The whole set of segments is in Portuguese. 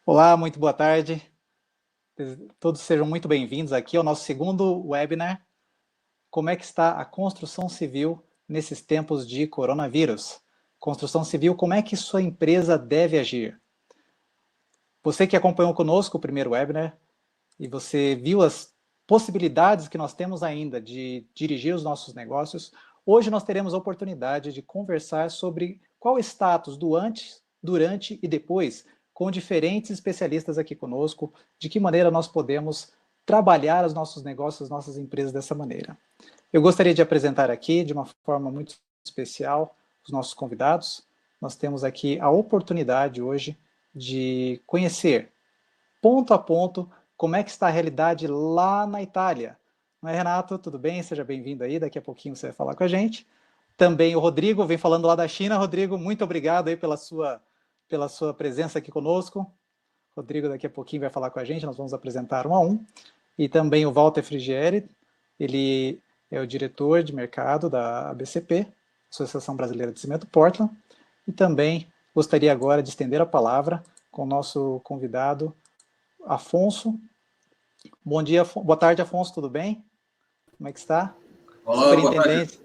Olá, muito boa tarde. Todos sejam muito bem-vindos aqui ao nosso segundo webinar. Como é que está a construção civil nesses tempos de coronavírus? Construção civil, como é que sua empresa deve agir? Você que acompanhou conosco o primeiro webinar e você viu as possibilidades que nós temos ainda de dirigir os nossos negócios, hoje nós teremos a oportunidade de conversar sobre qual o status do antes, durante e depois, com diferentes especialistas aqui conosco, de que maneira nós podemos trabalhar os nossos negócios, as nossas empresas dessa maneira. Eu gostaria de apresentar aqui, de uma forma muito especial, os nossos convidados. Nós temos aqui a oportunidade hoje de conhecer ponto a ponto como é que está a realidade lá na Itália. Não é, Renato? Tudo bem? Seja bem-vindo aí, daqui a pouquinho você vai falar com a gente. Também o Rodrigo vem falando lá da China. Rodrigo, muito obrigado aí pela sua presença aqui conosco. Rodrigo daqui a pouquinho vai falar com a gente, nós vamos apresentar um a um. E também o Walter Frigieri, ele é o diretor de mercado da ABCP, Associação Brasileira de Cimento Portland, e também gostaria agora de estender a palavra com o nosso convidado, Afonso. Bom dia, boa tarde, Afonso, tudo bem? Como é que está? Olá, boa tarde.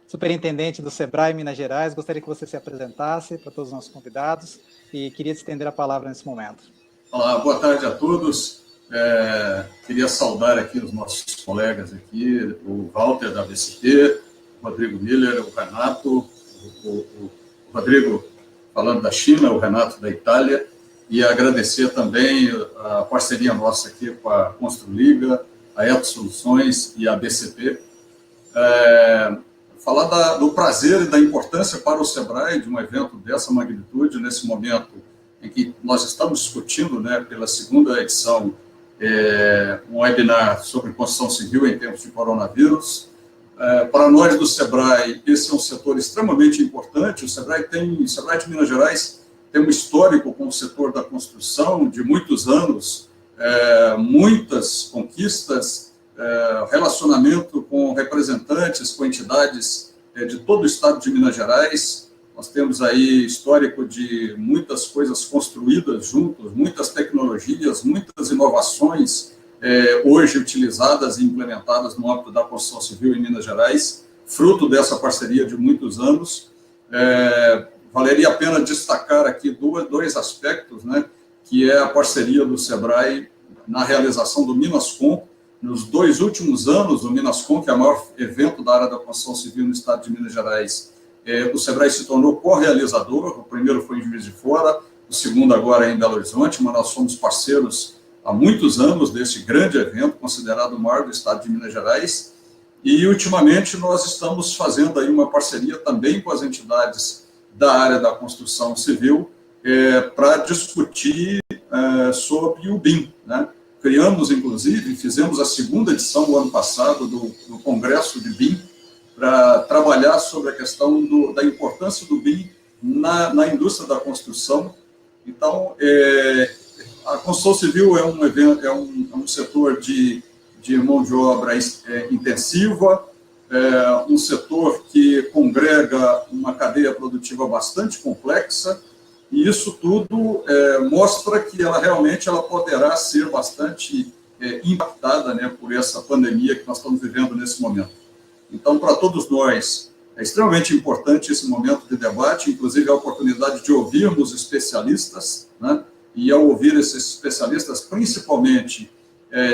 Superintendente do Sebrae Minas Gerais, gostaria que você se apresentasse para todos os nossos convidados e queria te estender a palavra nesse momento. Olá, boa tarde a todos. Queria saudar aqui os nossos colegas aqui, o Walter da ABCP, o Rodrigo Miller, o Renato, o Rodrigo falando da China, o Renato da Itália, e agradecer também a parceria nossa aqui com a Construliga, a Eto Soluções e a ABCP. Falar do prazer e da importância para o Sebrae de um evento dessa magnitude, nesse momento em que nós estamos discutindo, né, pela segunda edição, um webinar sobre construção civil em tempos de coronavírus. Para nós do Sebrae, esse é um setor extremamente importante. O Sebrae de Minas Gerais tem um histórico com o setor da construção de muitos anos, muitas conquistas, relacionamento com representantes, com entidades de todo o estado de Minas Gerais. Nós temos aí histórico de muitas coisas construídas juntos, muitas tecnologias, muitas inovações hoje utilizadas e implementadas no âmbito da construção civil em Minas Gerais, fruto dessa parceria de muitos anos. Valeria a pena destacar aqui dois aspectos, né, que é a parceria do Sebrae na realização do Minascom. Nos 2 últimos anos, o Minascom, que é o maior evento da área da construção civil no estado de Minas Gerais, o Sebrae se tornou co-realizador. O primeiro foi em Juiz de Fora, o segundo agora é em Belo Horizonte, mas nós somos parceiros há muitos anos desse grande evento, considerado o maior do estado de Minas Gerais, e ultimamente nós estamos fazendo aí uma parceria também com as entidades da área da construção civil para discutir sobre o BIM, né? Criamos, inclusive, fizemos a segunda edição, o ano passado, do Congresso de BIM, para trabalhar sobre a questão da importância do BIM na indústria da construção. Então, a construção civil é um setor de mão de obra intensiva, um setor que congrega uma cadeia produtiva bastante complexa, e isso tudo mostra que ela realmente poderá ser bastante impactada, né, por essa pandemia que nós estamos vivendo nesse momento. Então, para todos nós, é extremamente importante esse momento de debate, inclusive a oportunidade de ouvirmos especialistas, né, e ao ouvir esses especialistas, principalmente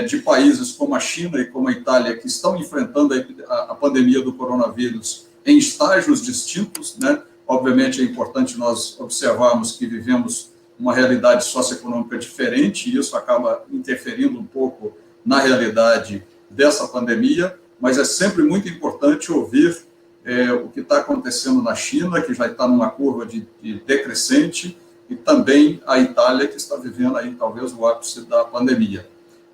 de países como a China e como a Itália, que estão enfrentando a pandemia do coronavírus em estágios distintos, né. Obviamente, é importante nós observarmos que vivemos uma realidade socioeconômica diferente, e isso acaba interferindo um pouco na realidade dessa pandemia, mas é sempre muito importante ouvir o que está acontecendo na China, que já está numa curva de decrescente, e também a Itália, que está vivendo aí talvez o ápice da pandemia.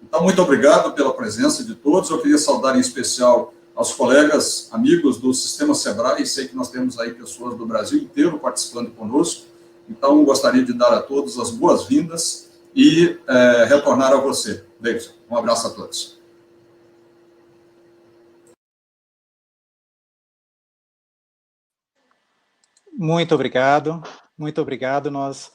Então, muito obrigado pela presença de todos. Eu queria saudar em especial aos colegas, amigos do Sistema Sebrae, sei que nós temos aí pessoas do Brasil inteiro participando conosco, então gostaria de dar a todos as boas-vindas e retornar a você, Davidson. Um abraço a todos. Muito obrigado, muito obrigado. Nós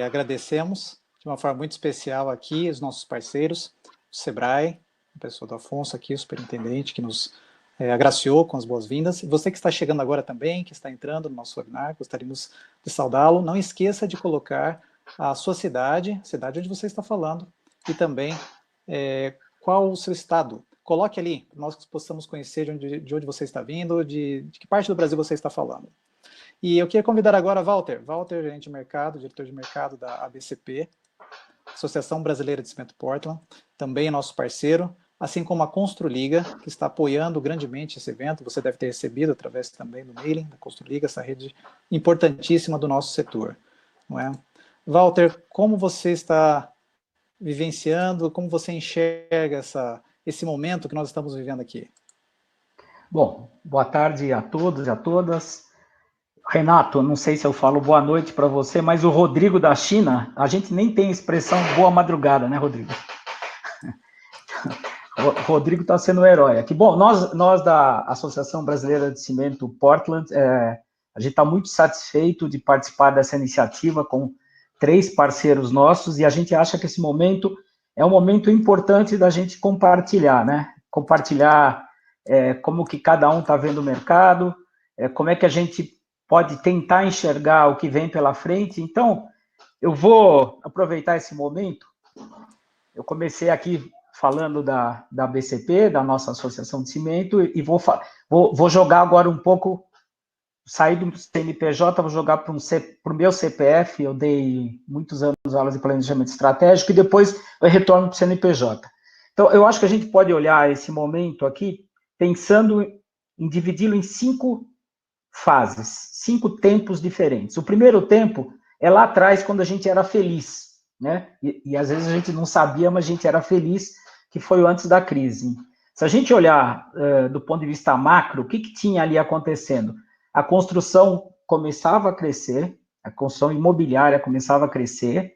agradecemos de uma forma muito especial aqui, os nossos parceiros, o Sebrae, a pessoa do Afonso aqui, o superintendente, que nos agraciou com as boas-vindas. E você que está chegando agora também, que está entrando no nosso webinar, gostaríamos de saudá-lo. Não esqueça de colocar a sua cidade, a cidade onde você está falando, e também qual o seu estado. Coloque ali, para nós possamos conhecer de onde você está vindo, de que parte do Brasil você está falando. E eu queria convidar agora Walter, gerente de mercado, diretor de mercado da ABCP, Associação Brasileira de Cimento Portland, também é nosso parceiro, assim como a Construliga, que está apoiando grandemente esse evento. Você deve ter recebido através também do mailing da Construliga, essa rede importantíssima do nosso setor, não é? Walter, como você está vivenciando, como você enxerga esse momento que nós estamos vivendo aqui? Bom, boa tarde a todos e a todas. Renato, não sei se eu falo boa noite para você, mas o Rodrigo da China, a gente nem tem expressão boa madrugada, né, Rodrigo? O Rodrigo está sendo o herói aqui. Bom, nós da Associação Brasileira de Cimento Portland, a gente está muito satisfeito de participar dessa iniciativa com 3 parceiros nossos, e a gente acha que esse momento é um momento importante da gente compartilhar, né? Compartilhar como que cada um está vendo o mercado, como é que a gente pode tentar enxergar o que vem pela frente. Então, eu vou aproveitar esse momento. Eu comecei aqui falando da BCP, da nossa Associação de Cimento, e vou jogar agora um pouco, sair do CNPJ, vou jogar para o meu CPF. Eu dei muitos anos aulas de planejamento estratégico, e depois eu retorno para o CNPJ. Então, eu acho que a gente pode olhar esse momento aqui, pensando em dividi-lo em 5 fases, 5 tempos diferentes. O primeiro tempo é lá atrás, quando a gente era feliz, né? E às vezes a gente não sabia, mas a gente era feliz, que foi antes da crise. Se a gente olhar do ponto de vista macro, o que tinha ali acontecendo? A construção começava a crescer, a construção imobiliária começava a crescer,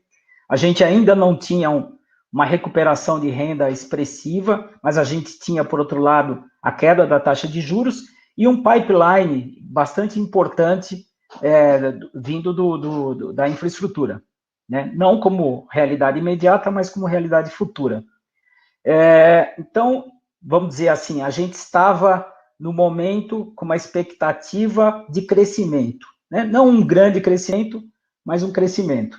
a gente ainda não tinha uma recuperação de renda expressiva, mas a gente tinha, por outro lado, a queda da taxa de juros, e um pipeline bastante importante vindo da infraestrutura, né? Não como realidade imediata, mas como realidade futura. Então, vamos dizer assim, a gente estava no momento com uma expectativa de crescimento, né? Não um grande crescimento, mas um crescimento.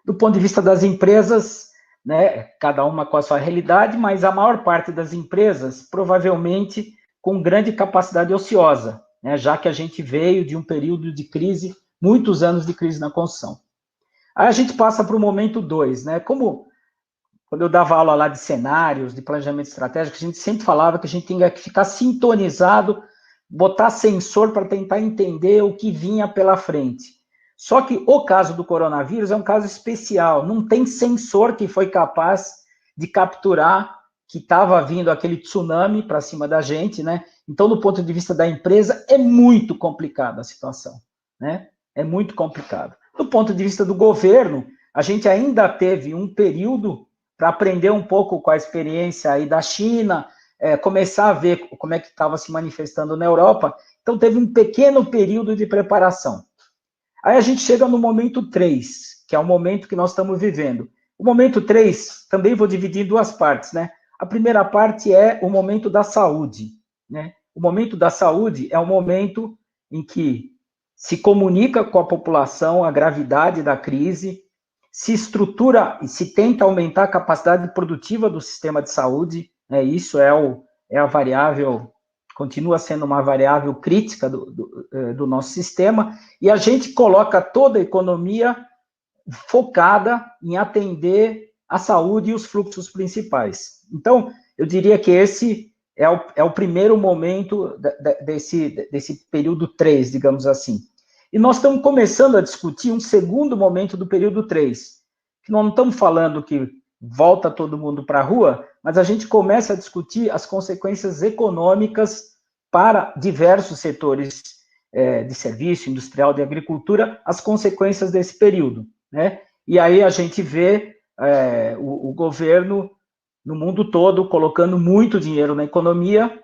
Do ponto de vista das empresas, né, cada uma com a sua realidade, mas a maior parte das empresas, provavelmente, com grande capacidade ociosa, né, já que a gente veio de um período de crise, muitos anos de crise na construção. Aí a gente passa para o momento 2, né, como quando eu dava aula lá de cenários, de planejamento estratégico, a gente sempre falava que a gente tinha que ficar sintonizado, botar sensor para tentar entender o que vinha pela frente. Só que o caso do coronavírus é um caso especial, não tem sensor que foi capaz de capturar que estava vindo aquele tsunami para cima da gente, né? Então, do ponto de vista da empresa, é muito complicada a situação, né? É muito complicado. Do ponto de vista do governo, a gente ainda teve um período para aprender um pouco com a experiência aí da China, começar a ver como é que estava se manifestando na Europa. Então, teve um pequeno período de preparação. Aí a gente chega no momento 3, que é o momento que nós estamos vivendo. O momento 3, também vou dividir em 2 partes, né? A primeira parte é o momento da saúde, né? O momento da saúde é o momento em que se comunica com a população a gravidade da crise, se estrutura e se tenta aumentar a capacidade produtiva do sistema de saúde, né? Isso é a variável, continua sendo uma variável crítica do nosso sistema, e a gente coloca toda a economia focada em atender a saúde e os fluxos principais. Então, eu diria que esse é o primeiro momento desse período 3, digamos assim. E nós estamos começando a discutir um segundo momento do período 3, que nós não estamos falando que volta todo mundo para a rua, mas a gente começa a discutir as consequências econômicas para diversos setores de serviço, industrial, de agricultura, as consequências desse período, né? E aí a gente vê o governo no mundo todo colocando muito dinheiro na economia.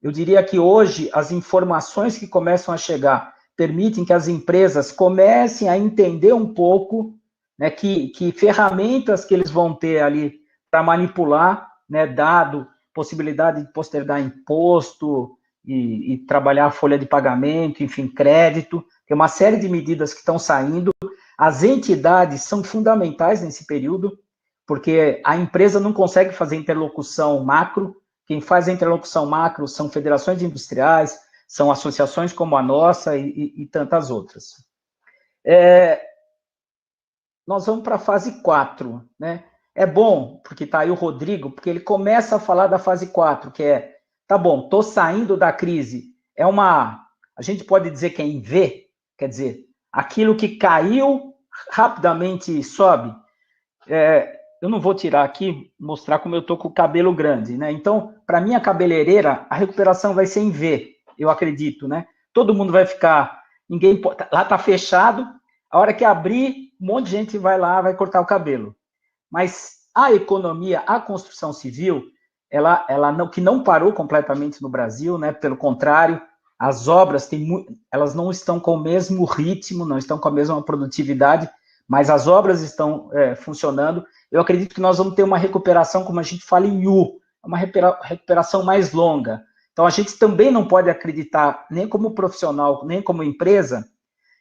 Eu diria que hoje as informações que começam a chegar, permitem que as empresas comecem a entender um pouco, né, que ferramentas que eles vão ter ali para manipular, né, dado possibilidade de postergar imposto e trabalhar a folha de pagamento, enfim, crédito. Tem uma série de medidas que estão saindo. As entidades são fundamentais nesse período, porque a empresa não consegue fazer interlocução macro. Quem faz a interlocução macro são federações industriais, são associações como a nossa e tantas outras. Nós vamos para a fase 4, né? É bom, porque está aí o Rodrigo, porque ele começa a falar da fase 4, que é, tá bom, estou saindo da crise. A gente pode dizer que é em V, quer dizer, aquilo que caiu rapidamente sobe. Eu não vou tirar aqui, mostrar como eu estou com o cabelo grande, né? Então, para minha cabeleireira, a recuperação vai ser em V, eu acredito, né? Todo mundo vai ficar, lá está fechado, a hora que abrir, um monte de gente vai lá, vai cortar o cabelo. Mas a economia, a construção civil, que não parou completamente no Brasil, né? Pelo contrário, as obras elas não estão com o mesmo ritmo, não estão com a mesma produtividade, mas as obras estão funcionando. Eu acredito que nós vamos ter uma recuperação, como a gente fala em U, uma recuperação mais longa. Então, a gente também não pode acreditar, nem como profissional, nem como empresa,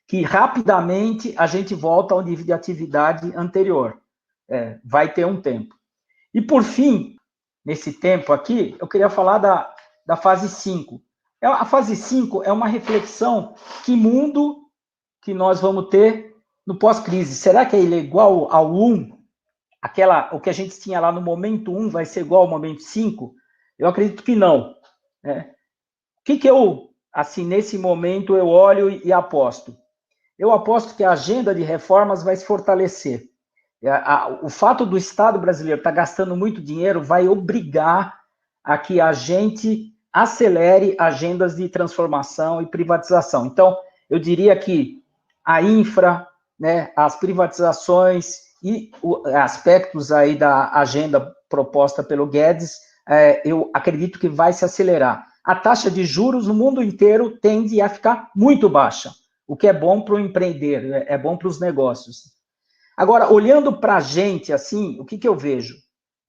que rapidamente a gente volta ao nível de atividade anterior. Vai ter um tempo. E, por fim, nesse tempo aqui, eu queria falar da fase 5. A fase 5 é uma reflexão que mundo que nós vamos ter no pós-crise. Será que ele é igual ao 1? O que a gente tinha lá no momento 1 vai ser igual ao momento 5? Eu acredito que não. Né? O que eu, assim, nesse momento, eu olho e aposto? Eu aposto que a agenda de reformas vai se fortalecer. O fato do Estado brasileiro estar gastando muito dinheiro vai obrigar a que a gente acelere agendas de transformação e privatização. Então, eu diria que a infra, né, as privatizações e aspectos aí da agenda proposta pelo Guedes, eu acredito que vai se acelerar. A taxa de juros no mundo inteiro tende a ficar muito baixa, o que é bom para o empreender, é bom para os negócios. Agora, olhando para a gente, assim, o que eu vejo?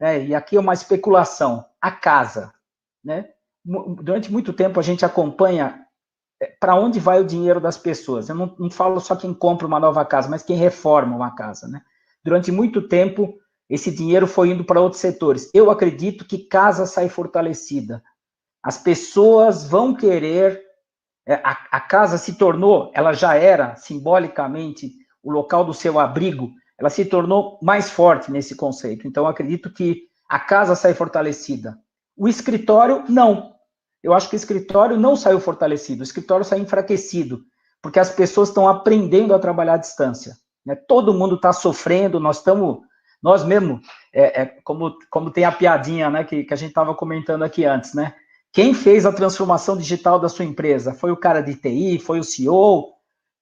E aqui é uma especulação. A casa, né? Durante muito tempo a gente acompanha para onde vai o dinheiro das pessoas. Eu não falo só quem compra uma nova casa, mas quem reforma uma casa, né? Durante muito tempo, esse dinheiro foi indo para outros setores. Eu acredito que casa sai fortalecida. As pessoas vão querer... A casa se tornou, ela já era simbolicamente o local do seu abrigo, ela se tornou mais forte nesse conceito. Então, eu acredito que a casa sai fortalecida. O escritório, não. Eu acho que o escritório não saiu fortalecido, o escritório saiu enfraquecido, porque as pessoas estão aprendendo a trabalhar à distância. Né? Todo mundo está sofrendo, nós mesmo, como tem a piadinha, né, que a gente estava comentando aqui antes, né? Quem fez a transformação digital da sua empresa? Foi o cara de TI? Foi o CEO?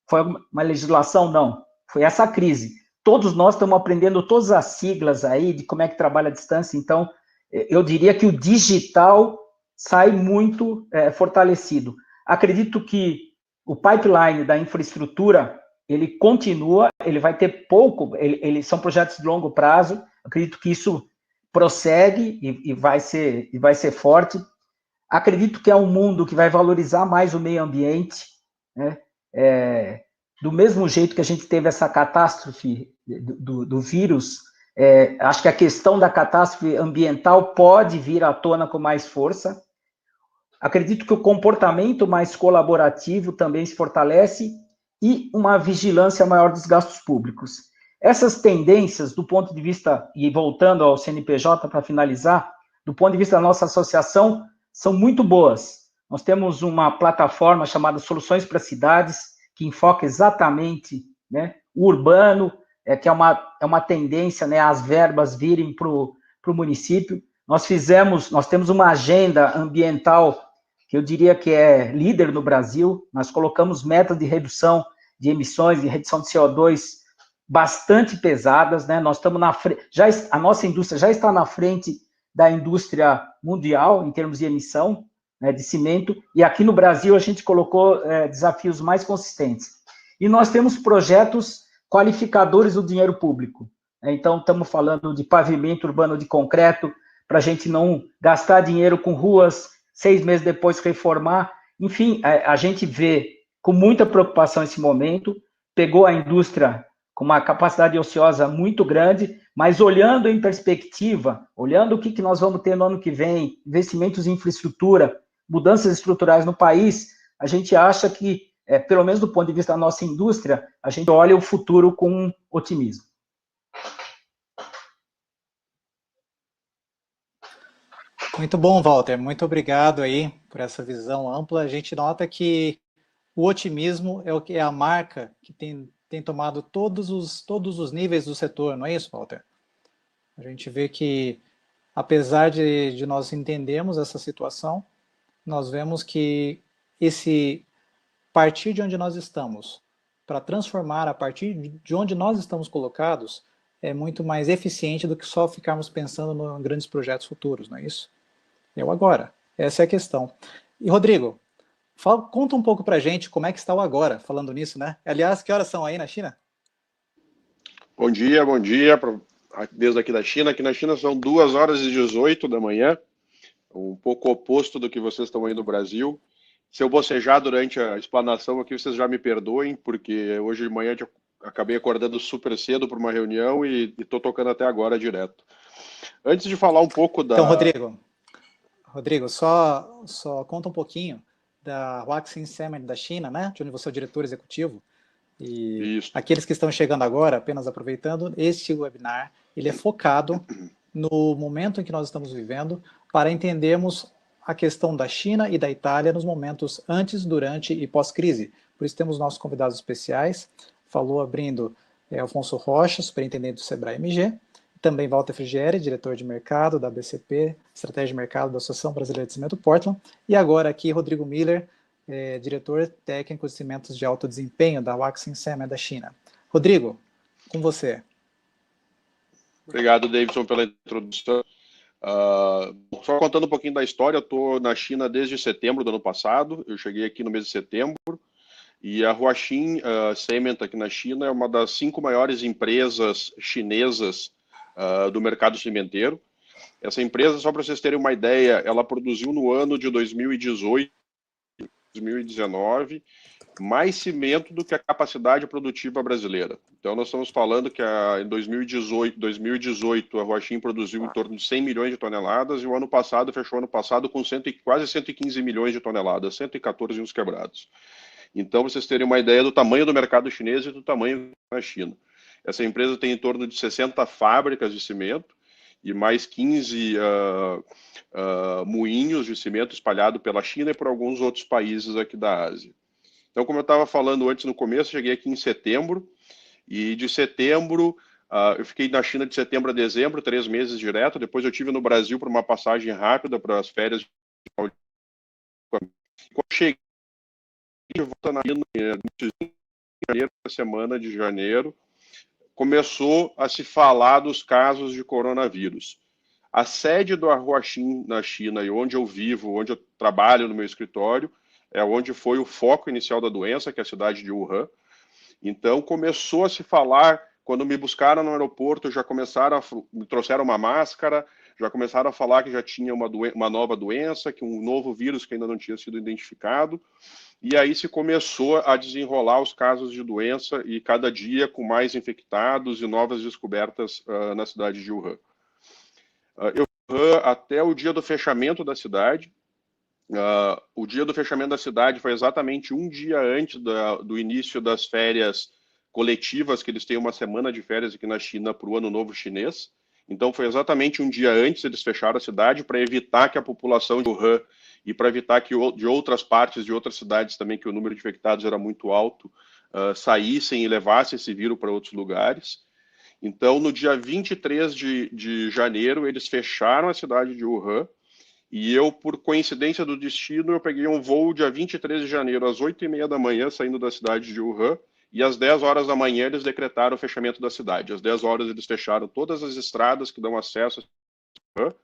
Foi uma legislação? Não. Foi essa crise. Todos nós estamos aprendendo todas as siglas aí de como é que trabalha à distância. Então, eu diria que o digital sai muito fortalecido. Acredito que o pipeline da infraestrutura, ele continua, ele vai ter pouco, são projetos de longo prazo. Acredito que isso prossegue e vai ser forte. Acredito que é um mundo que vai valorizar mais o meio ambiente, né? Do mesmo jeito que a gente teve essa catástrofe do vírus, acho que a questão da catástrofe ambiental pode vir à tona com mais força. Acredito que o comportamento mais colaborativo também se fortalece e uma vigilância maior dos gastos públicos. Essas tendências, do ponto de vista, e voltando ao CNPJ para finalizar, do ponto de vista da nossa associação, são muito boas. Nós temos uma plataforma chamada Soluções para Cidades, que enfoca exatamente, né, o urbano, que é uma tendência, né, as verbas virem para o município. Nós temos uma agenda ambiental que eu diria que é líder no Brasil. Nós colocamos metas de redução de emissões, de redução de CO2 bastante pesadas, né? Nós estamos na frente, a nossa indústria já está na frente da indústria mundial em termos de emissão, né, de cimento, e aqui no Brasil a gente colocou desafios mais consistentes. E nós temos projetos qualificadores do dinheiro público. Então, estamos falando de pavimento urbano de concreto, para a gente não gastar dinheiro com ruas, 6 meses depois reformar. Enfim, a gente vê com muita preocupação esse momento, pegou a indústria com uma capacidade ociosa muito grande, mas olhando em perspectiva, olhando o que nós vamos ter no ano que vem, investimentos em infraestrutura, mudanças estruturais no país, a gente acha que, pelo menos do ponto de vista da nossa indústria, a gente olha o futuro com otimismo. Muito bom, Walter. Muito obrigado aí por essa visão ampla. A gente nota que o otimismo é a marca que tem tomado todos os níveis do setor, não é isso, Walter? A gente vê que, apesar de nós entendermos essa situação, nós vemos que partir de onde nós estamos, para transformar a partir de onde nós estamos colocados, é muito mais eficiente do que só ficarmos pensando em grandes projetos futuros, não é isso? É o agora. Essa é a questão. E, Rodrigo, conta um pouco para a gente como é que está o agora, falando nisso, né? Aliás, que horas são aí na China? Bom dia, desde aqui da China. Aqui na China são 2h18 da manhã, um pouco oposto do que vocês estão aí no Brasil. Se eu bocejar durante a explanação aqui, vocês já me perdoem, porque hoje de manhã eu acabei acordando super cedo para uma reunião e estou tocando até agora direto. Antes de falar um pouco da... Então, Rodrigo, só conta um pouquinho da Huaxin Summit da China, né? De onde você é o diretor executivo. E Isso. Aqueles que estão chegando agora, apenas aproveitando, este webinar, ele é focado no momento em que nós estamos vivendo, para entendermos a questão da China e da Itália nos momentos antes, durante e pós-crise. Por isso temos nossos convidados especiais. Falou abrindo Alfonso Rocha, superintendente do Sebrae MG, também Walter Frigieri, diretor de mercado da BCP, estratégia de mercado da Associação Brasileira de Cimento Portland, e agora aqui Rodrigo Miller, diretor técnico de cimentos de alto desempenho da Huaxin Summit da China. Rodrigo, com você. Obrigado, Davidson, pela introdução. Só contando um pouquinho da história, eu estou na China desde setembro do ano passado, eu cheguei aqui no mês de setembro, e a Huaxin Cement aqui na China é uma das 5 maiores empresas chinesas do mercado cimenteiro. Essa empresa, só para vocês terem uma ideia, ela produziu no ano de 2018, 2019, mais cimento do que a capacidade produtiva brasileira. Então, nós estamos falando que em 2018 a Huaxin produziu em torno de 100 milhões de toneladas e o ano passado, fechou o ano passado com quase 115 milhões de toneladas, 114 uns quebrados. Então, vocês terem uma ideia do tamanho do mercado chinês e do tamanho da China. Essa empresa tem em torno de 60 fábricas de cimento e mais 15 moinhos de cimento espalhados pela China e por alguns outros países aqui da Ásia. Então, como eu estava falando antes no começo, cheguei aqui em setembro, e de setembro, eu fiquei na China de setembro a dezembro, 3 meses direto, depois eu estive no Brasil por uma passagem rápida para as férias. Quando cheguei de volta na China, na semana de janeiro, começou a se falar dos casos de coronavírus. A sede do Huaxin na China, e onde eu vivo, onde eu trabalho no meu escritório, é onde foi o foco inicial da doença, que é a cidade de Wuhan. Então, começou a se falar, quando me buscaram no aeroporto, me trouxeram uma máscara, já começaram a falar que já tinha uma nova doença, que um novo vírus que ainda não tinha sido identificado, e aí se começou a desenrolar os casos de doença, e cada dia com mais infectados e novas descobertas na cidade de Wuhan. Até o dia do fechamento da cidade. O dia do fechamento da cidade foi exatamente um dia antes do início das férias coletivas, que eles têm uma semana de férias aqui na China para o Ano Novo Chinês. Então foi exatamente um dia antes eles fecharam a cidade para evitar que a população de Wuhan e para evitar que de outras partes, de outras cidades também, que o número de infectados era muito alto, saíssem e levassem esse vírus para outros lugares. Então, no dia 23 de janeiro, eles fecharam a cidade de Wuhan, e eu, por coincidência do destino, eu peguei um voo dia 23 de janeiro, às 8h30 da manhã, saindo da cidade de Wuhan, e às 10 horas da manhã eles decretaram o fechamento da cidade. Às 10 horas eles fecharam todas as estradas que dão acesso a Wuhan,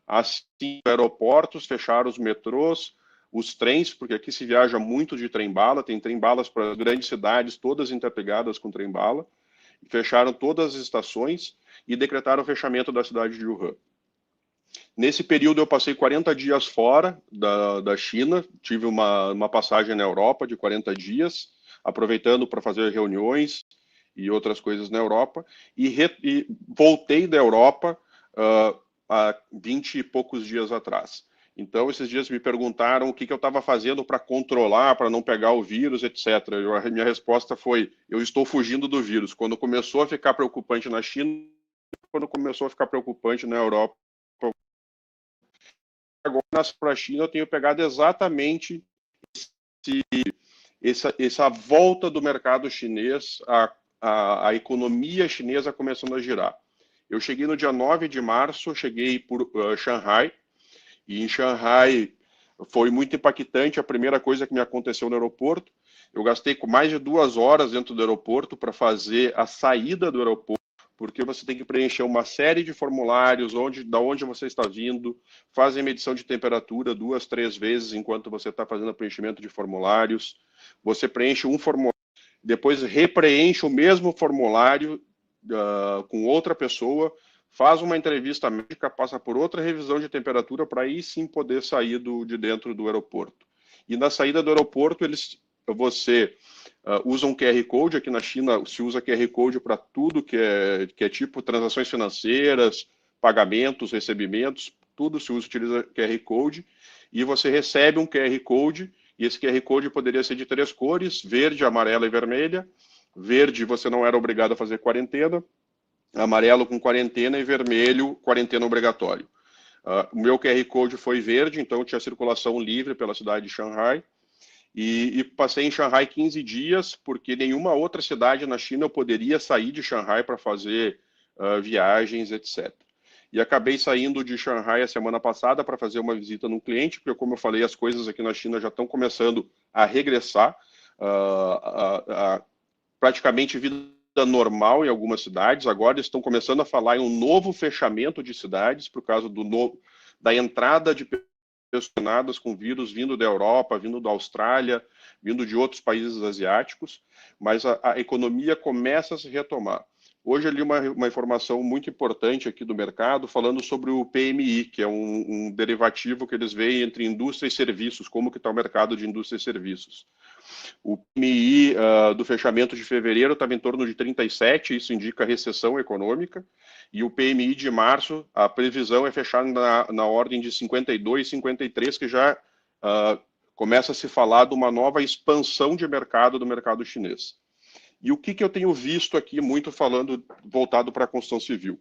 assim, aeroportos, fecharam os metrôs, os trens, porque aqui se viaja muito de trem-bala, tem trem-balas para grandes cidades, todas interligadas com trem-bala, fecharam todas as estações e decretaram o fechamento da cidade de Wuhan. Nesse período eu passei 40 dias fora da China, tive uma passagem na Europa de 40 dias, aproveitando para fazer reuniões e outras coisas na Europa, e voltei da Europa há 20 e poucos dias atrás. Então, esses dias me perguntaram o que eu estava fazendo para controlar, para não pegar o vírus, etc. A minha resposta foi, eu estou fugindo do vírus. Quando começou a ficar preocupante na China, quando começou a ficar preocupante na Europa, agora para a China eu tenho pegado exatamente essa volta do mercado chinês, a economia chinesa começando a girar. Eu cheguei no dia 9 de março, cheguei por Shanghai, e em Shanghai foi muito impactante. A primeira coisa que me aconteceu no aeroporto, eu gastei mais de 2 horas dentro do aeroporto para fazer a saída do aeroporto, porque você tem que preencher uma série de formulários, da onde você está vindo, fazem medição de temperatura 2, 3 vezes enquanto você está fazendo o preenchimento de formulários. Você preenche um formulário, depois repreenche o mesmo formulário com outra pessoa, faz uma entrevista médica, passa por outra revisão de temperatura para aí sim poder sair de dentro do aeroporto. E na saída do aeroporto, você usa um QR Code. Aqui na China se usa QR Code para tudo que é tipo transações financeiras, pagamentos, recebimentos, tudo se utiliza QR Code, e você recebe um QR Code, e esse QR Code poderia ser de 3 cores, verde, amarela e vermelha. Verde, você não era obrigado a fazer quarentena, amarelo com quarentena e vermelho, quarentena obrigatório. O meu QR Code foi verde, então tinha circulação livre pela cidade de Shanghai, e passei em Shanghai 15 dias, porque nenhuma outra cidade na China eu poderia sair de Shanghai para fazer viagens, etc. E acabei saindo de Shanghai a semana passada para fazer uma visita num cliente, porque, como eu falei, as coisas aqui na China já estão começando a regressar, praticamente vida normal em algumas cidades. Agora estão começando a falar em um novo fechamento de cidades por causa da entrada de pessoas com vírus vindo da Europa, vindo da Austrália, vindo de outros países asiáticos, mas a economia começa a se retomar. Hoje eu li uma informação muito importante aqui do mercado falando sobre o PMI, que é um derivativo que eles veem entre indústria e serviços, como que está o mercado de indústria e serviços. O PMI do fechamento de fevereiro estava em torno de 37, isso indica recessão econômica, e o PMI de março, a previsão é fechar na ordem de 52, 53, que já começa a se falar de uma nova expansão de mercado do mercado chinês. E o que eu tenho visto aqui, muito voltado para a construção civil?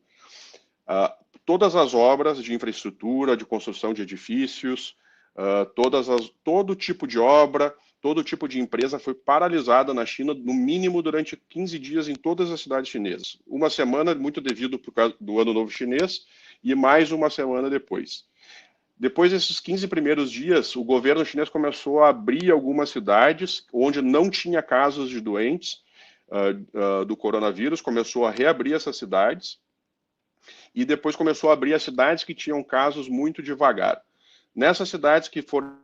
Todas as obras de infraestrutura, de construção de edifícios, todo tipo de obra, todo tipo de empresa foi paralisada na China, no mínimo durante 15 dias em todas as cidades chinesas. Uma semana, muito devido por causa do Ano Novo Chinês, e mais uma semana depois. Depois desses 15 primeiros dias, o governo chinês começou a abrir algumas cidades onde não tinha casos de doentes do coronavírus, começou a reabrir essas cidades, e depois começou a abrir as cidades que tinham casos muito devagar. Nessas cidades que foram,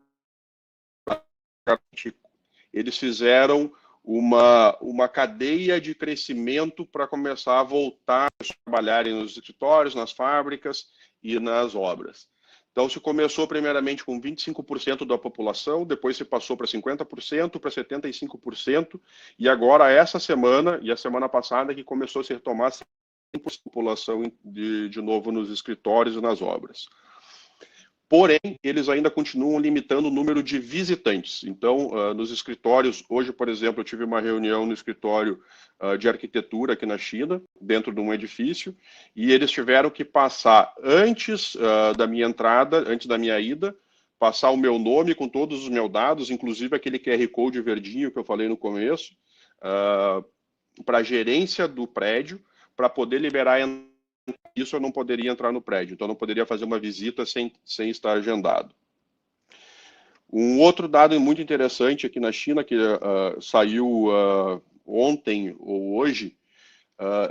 eles fizeram uma cadeia de crescimento para começar a voltar a trabalharem nos escritórios, nas fábricas e nas obras. Então, se começou primeiramente com 25% da população, depois se passou para 50%, para 75%, e agora essa semana e a semana passada que começou a se retomar 100% da população de novo nos escritórios e nas obras. Porém, eles ainda continuam limitando o número de visitantes. Então, nos escritórios, hoje, por exemplo, eu tive uma reunião no escritório de arquitetura aqui na China, dentro de um edifício, e eles tiveram que passar, antes da minha entrada, antes da minha ida, passar o meu nome com todos os meus dados, inclusive aquele QR Code verdinho que eu falei no começo, para a gerência do prédio, para poder liberar isso. Eu não poderia entrar no prédio, então eu não poderia fazer uma visita sem estar agendado. Um outro dado muito interessante aqui na China, que saiu ontem ou hoje,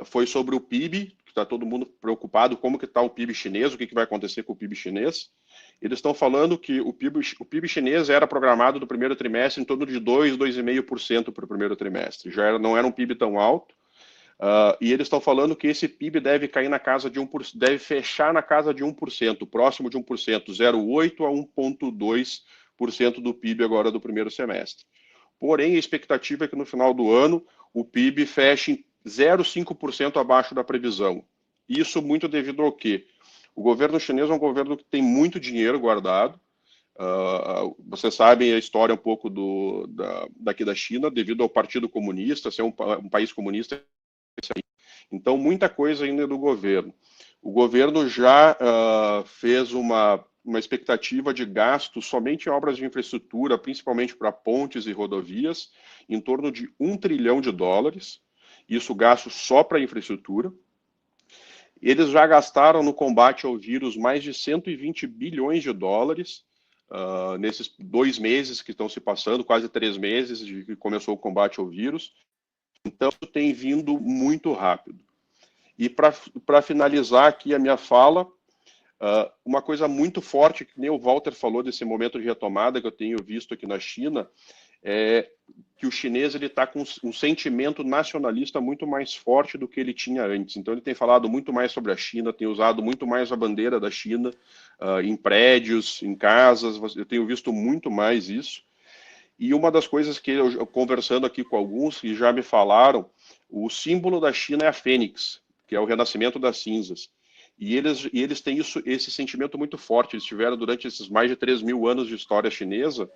foi sobre o PIB, que está todo mundo preocupado como que está o PIB chinês, o que vai acontecer com o PIB chinês. Eles estão falando que o PIB chinês era programado no primeiro trimestre em torno de 2,5% para o primeiro trimestre. Não era um PIB tão alto. E eles estão falando que esse PIB deve cair na casa de 1%, deve fechar na casa de 1%, próximo de 1%, 0,8% a 1,2% do PIB agora do primeiro semestre. Porém, a expectativa é que no final do ano o PIB feche 0,5% abaixo da previsão. Isso muito devido ao quê? O governo chinês é um governo que tem muito dinheiro guardado. Vocês sabem a história um pouco daqui da China, devido ao Partido Comunista, ser um país comunista. Então, muita coisa ainda é do governo. O governo já fez uma expectativa de gasto somente em obras de infraestrutura, principalmente para pontes e rodovias, em torno de $1 trilhão. Isso gasto só para infraestrutura. Eles já gastaram no combate ao vírus mais de $120 bilhões nesses 2 meses que estão se passando, quase 3 meses de que começou o combate ao vírus. Então, tem vindo muito rápido. E para finalizar aqui a minha fala, uma coisa muito forte, que nem o Walter falou desse momento de retomada que eu tenho visto aqui na China, é que o chinês está com um sentimento nacionalista muito mais forte do que ele tinha antes. Então, ele tem falado muito mais sobre a China, tem usado muito mais a bandeira da China em prédios, em casas. Eu tenho visto muito mais isso. E uma das coisas que eu conversando aqui com alguns que já me falaram, o símbolo da China é a fênix, que é o renascimento das cinzas. E eles têm esse sentimento muito forte. Eles tiveram durante esses mais de 3.000 anos de história chinesa,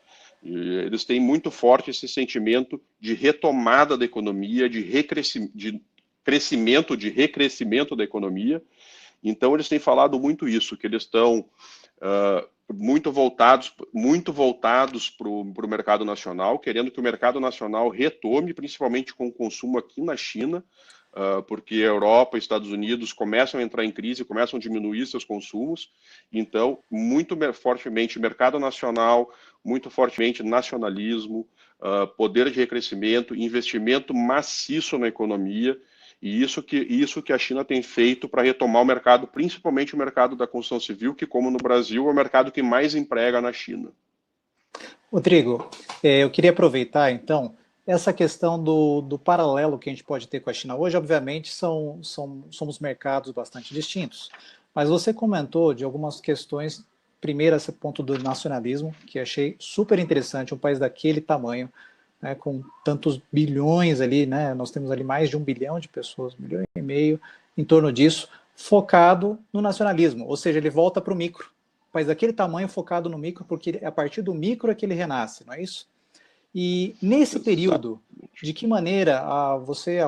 eles têm muito forte esse sentimento de retomada da economia, de recrescimento da economia. Então, eles têm falado muito isso, que eles estão muito voltados para o mercado nacional, querendo que o mercado nacional retome, principalmente com o consumo aqui na China, porque a Europa e Estados Unidos começam a entrar em crise, começam a diminuir seus consumos. Então, muito fortemente mercado nacional, muito fortemente nacionalismo, poder de recrescimento, investimento maciço na economia, e isso que a China tem feito para retomar o mercado, principalmente o mercado da construção civil, que, como no Brasil, é o mercado que mais emprega na China. Rodrigo, eu queria aproveitar, então, essa questão do paralelo que a gente pode ter com a China hoje. Obviamente, somos mercados bastante distintos, mas você comentou de algumas questões. Primeiro, esse ponto do nacionalismo, que achei super interessante, um país daquele tamanho, né, com tantos bilhões ali, né, nós temos ali mais de 1 bilhão de pessoas, 1,5 milhão, em torno disso, focado no nacionalismo, ou seja, ele volta para o micro. Um país daquele tamanho focado no micro, porque é a partir do micro é que ele renasce, não é isso? E nesse período, de que maneira você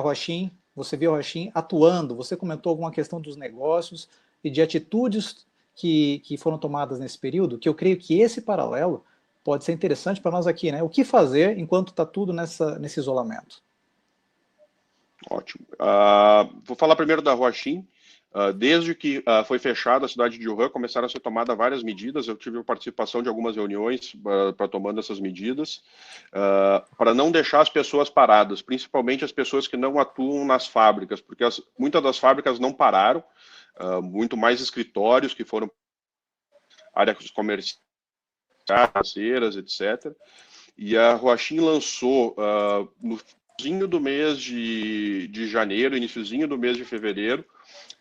viu a Huaxin atuando? Você comentou alguma questão dos negócios e de atitudes que foram tomadas nesse período, que eu creio que esse paralelo pode ser interessante para nós aqui, né? O que fazer enquanto está tudo nesse isolamento? Ótimo. Vou falar primeiro da Huaxin. Desde que foi fechada a cidade de Wuhan, começaram a ser tomadas várias medidas. Eu tive a participação de algumas reuniões para tomando essas medidas, para não deixar as pessoas paradas, principalmente as pessoas que não atuam nas fábricas, porque muitas das fábricas não pararam, muito mais escritórios que foram áreas comerciais, financeiras, etc. E a Huaxin lançou no finalzinho do mês de janeiro, iniciozinho do mês de fevereiro,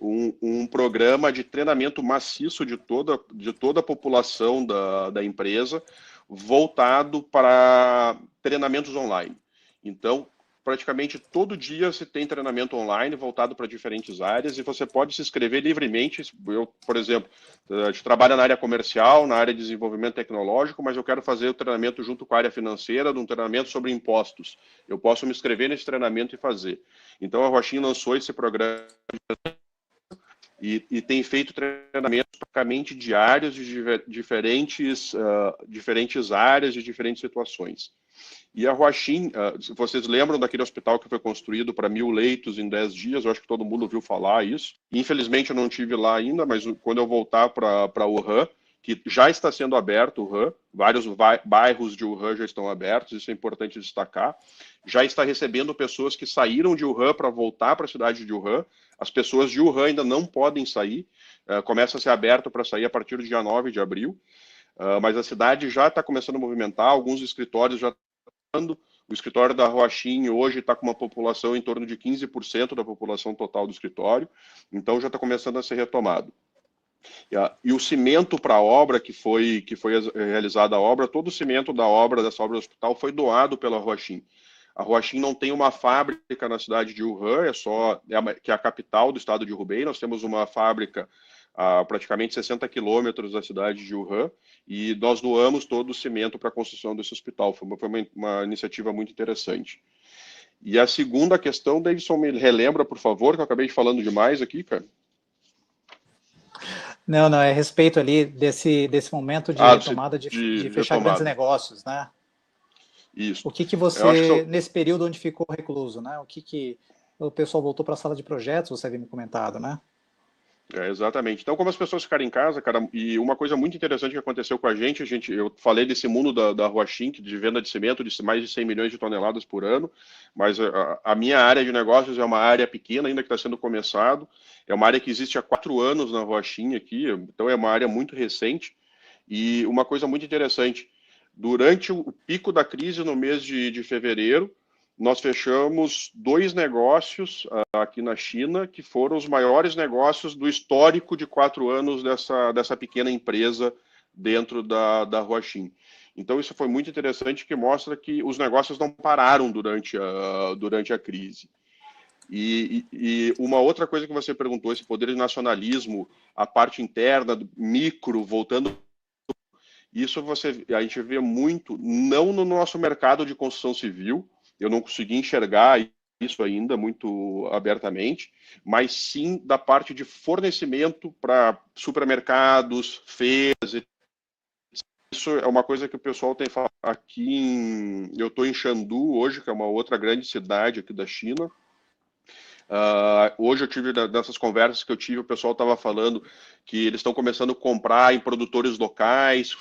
um programa de treinamento maciço de toda a população da empresa, voltado para treinamentos online. Então, praticamente todo dia você tem treinamento online voltado para diferentes áreas, e você pode se inscrever livremente. Eu, por exemplo, trabalho na área comercial, na área de desenvolvimento tecnológico, mas eu quero fazer o treinamento junto com a área financeira, um treinamento sobre impostos. Eu posso me inscrever nesse treinamento e fazer. Então, a Huaxin lançou esse programa e tem feito treinamentos praticamente diários de diferentes áreas, de diferentes situações. E a Huaxin, vocês lembram daquele hospital que foi construído para 1.000 leitos em 10 dias? Eu acho que todo mundo ouviu falar isso. Infelizmente eu não estive lá ainda, mas quando eu voltar para Wuhan, que já está sendo aberto o Wuhan, vários bairros de Wuhan já estão abertos, isso é importante destacar. Já está recebendo pessoas que saíram de Wuhan para voltar para a cidade de Wuhan. As pessoas de Wuhan ainda não podem sair, começa a ser aberto para sair a partir do dia 9 de abril, mas a cidade já está começando a movimentar, alguns escritórios já estão. O escritório da Huaxin hoje está com uma população em torno de 15% da população total do escritório, então já está começando a ser retomado. E o cimento para a obra, que foi realizada a obra, todo o cimento da obra, dessa obra do hospital, foi doado pela Huaxin. A Huaxin não tem uma fábrica na cidade de Wuhan, que é a capital do estado de Hubei. Nós temos uma fábrica a praticamente 60 quilômetros da cidade de Wuhan, e nós doamos todo o cimento para a construção desse hospital. Foi uma iniciativa muito interessante. E a segunda questão, Davidson, me relembra, por favor, que eu acabei falando demais aqui, cara. Não, é a respeito ali desse momento de retomada de fechar retomada. Grandes negócios, né? Isso. O que você, nesse período onde ficou recluso, né? O que o pessoal voltou para a sala de projetos, você havia me comentado, né? Exatamente. Então, como as pessoas ficaram em casa, cara, e uma coisa muito interessante que aconteceu com a gente, eu falei desse mundo da Huaxin, de venda de cimento, de mais de 100 milhões de toneladas por ano, mas a minha área de negócios é uma área pequena, ainda que está sendo começado, é uma área que existe há 4 anos na Huaxin aqui, então é uma área muito recente, e uma coisa muito interessante, durante o pico da crise no mês de fevereiro, nós fechamos 2 negócios aqui na China, que foram os maiores negócios do histórico de 4 anos dessa pequena empresa dentro da Huaxin. Então, isso foi muito interessante, que mostra que os negócios não pararam durante a crise. E uma outra coisa que você perguntou, esse poder de nacionalismo, a parte interna, do micro, voltando... Isso a gente vê muito, não no nosso mercado de construção civil, eu não consegui enxergar isso ainda muito abertamente, mas sim da parte de fornecimento para supermercados, feiras. Isso é uma coisa que o pessoal tem falado aqui. Eu estou em Chengdu hoje, que é uma outra grande cidade aqui da China. Hoje eu tive, dessas conversas que eu tive, o pessoal estava falando que eles estão começando a comprar em produtores locais,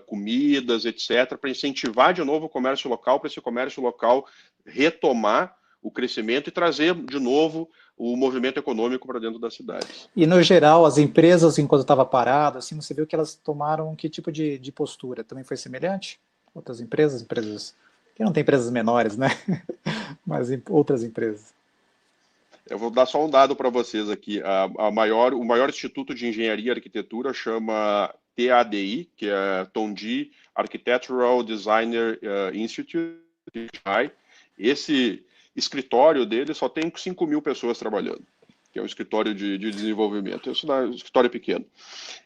comidas, etc., para incentivar de novo o comércio local, para esse comércio local retomar o crescimento e trazer de novo o movimento econômico para dentro das cidades. E no geral, as empresas, enquanto estava parado, assim, você viu que elas tomaram que tipo de postura? Também foi semelhante? Outras empresas, que não tem empresas menores, né? Mas outras empresas. Eu vou dar só um dado para vocês aqui. O maior instituto de engenharia e arquitetura chama TADI, que é Tongji Architectural Designer Institute. Esse escritório dele só tem 5.000 pessoas trabalhando, que é um escritório de desenvolvimento. Isso é um escritório pequeno.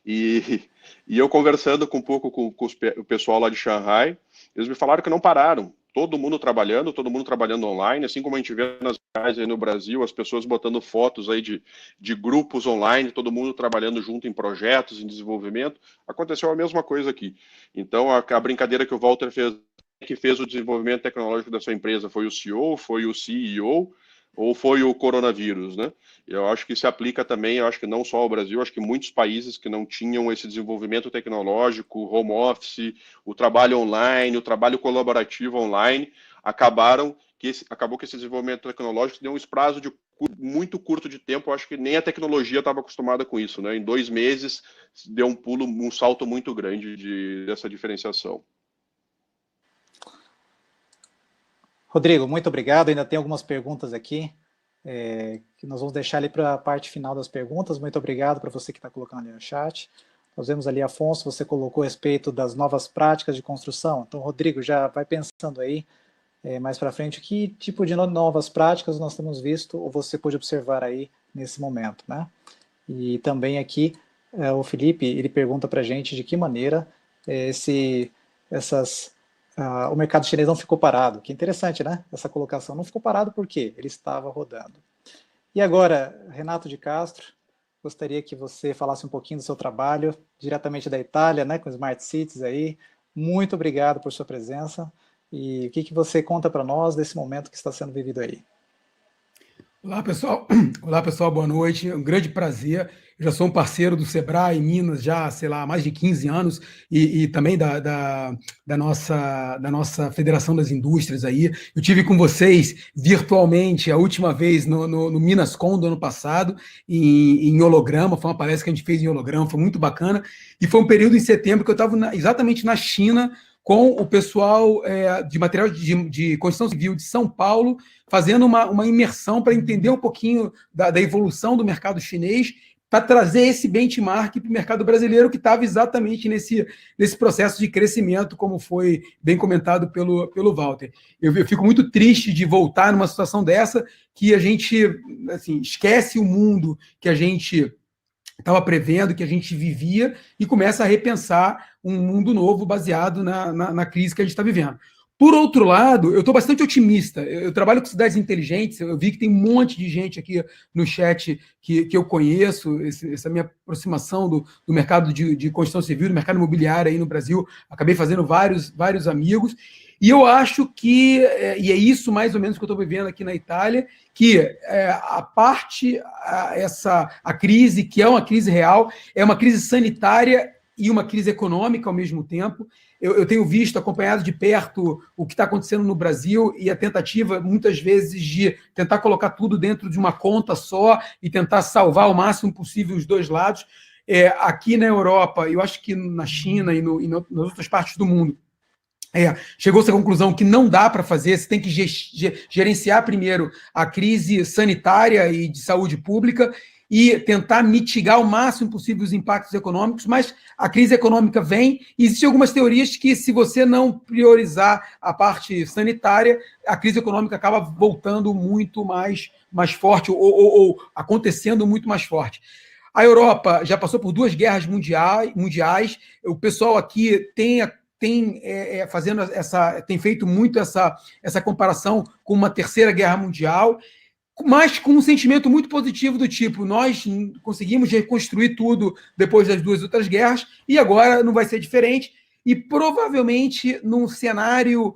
E eu conversando um pouco com o pessoal lá de Shanghai, eles me falaram que não pararam. Todo mundo trabalhando online, assim como a gente vê nas redes aí no Brasil, as pessoas botando fotos aí de grupos online, todo mundo trabalhando junto em projetos, em desenvolvimento. Aconteceu a mesma coisa aqui. Então, a brincadeira que o Walter fez, que fez o desenvolvimento tecnológico da sua empresa, foi o CEO, foi o CEO, ou foi o coronavírus, né? Eu acho que se aplica também, eu acho que não só ao Brasil, acho que muitos países que não tinham esse desenvolvimento tecnológico, home office, o trabalho online, o trabalho colaborativo online, acabou que esse desenvolvimento tecnológico deu um prazo muito curto de tempo. Eu acho que nem a tecnologia estava acostumada com isso, né? Em 2 meses deu um salto muito grande dessa diferenciação. Rodrigo, muito obrigado. Ainda tem algumas perguntas aqui, que nós vamos deixar ali para a parte final das perguntas. Muito obrigado para você que está colocando ali no chat. Nós vemos ali, Afonso, você colocou a respeito das novas práticas de construção. Então, Rodrigo, já vai pensando aí, mais para frente, que tipo de novas práticas nós temos visto, ou você pode observar aí nesse momento, né? E também aqui, o Felipe, ele pergunta para a gente de que maneira o mercado chinês não ficou parado. Que interessante, né? Essa colocação não ficou parado porque ele estava rodando. E agora, Renato de Castro, gostaria que você falasse um pouquinho do seu trabalho, diretamente da Itália, né, com Smart Cities aí. Muito obrigado por sua presença. E o que você conta para nós desse momento que está sendo vivido aí? Olá, pessoal. Olá, pessoal, boa noite. É um grande prazer. Eu já sou um parceiro do Sebrae em Minas já, sei lá, há mais de 15 anos e também da nossa Federação das Indústrias aí. Eu tive com vocês virtualmente a última vez no Minascom do ano passado, em holograma. Foi uma palestra que a gente fez em holograma, foi muito bacana. E foi um período em setembro que eu estava exatamente na China com o pessoal de material de construção civil de São Paulo, fazendo uma imersão para entender um pouquinho da evolução do mercado chinês, para trazer esse benchmark para o mercado brasileiro, que estava exatamente nesse processo de crescimento, como foi bem comentado pelo Walter. Eu fico muito triste de voltar numa situação dessa, que a gente assim, esquece o mundo que a gente estava prevendo, que a gente vivia, e começa a repensar um mundo novo baseado na crise que a gente está vivendo. Por outro lado, eu estou bastante otimista. Eu trabalho com cidades inteligentes, eu vi que tem um monte de gente aqui no chat que eu conheço, essa minha aproximação do mercado de construção civil, do mercado imobiliário aí no Brasil, acabei fazendo vários amigos, e eu acho que, e é isso mais ou menos que eu estou vivendo aqui na Itália, que a crise, que é uma crise real, é uma crise sanitária e uma crise econômica ao mesmo tempo. Eu tenho visto, acompanhado de perto o que está acontecendo no Brasil e a tentativa, muitas vezes, de tentar colocar tudo dentro de uma conta só e tentar salvar o máximo possível os dois lados. Aqui na Europa, eu acho que na China e nas outras partes do mundo, chegou-se à conclusão que não dá para fazer, você tem que gerenciar primeiro a crise sanitária e de saúde pública e tentar mitigar o máximo possível os impactos econômicos, mas a crise econômica vem, e existem algumas teorias que, se você não priorizar a parte sanitária, a crise econômica acaba voltando muito mais forte, ou acontecendo muito mais forte. A Europa já passou por 2 guerras mundiais, o pessoal aqui tem feito muito essa comparação com uma terceira guerra mundial, mas com um sentimento muito positivo do tipo, nós conseguimos reconstruir tudo depois das 2 outras guerras e agora não vai ser diferente, e provavelmente num cenário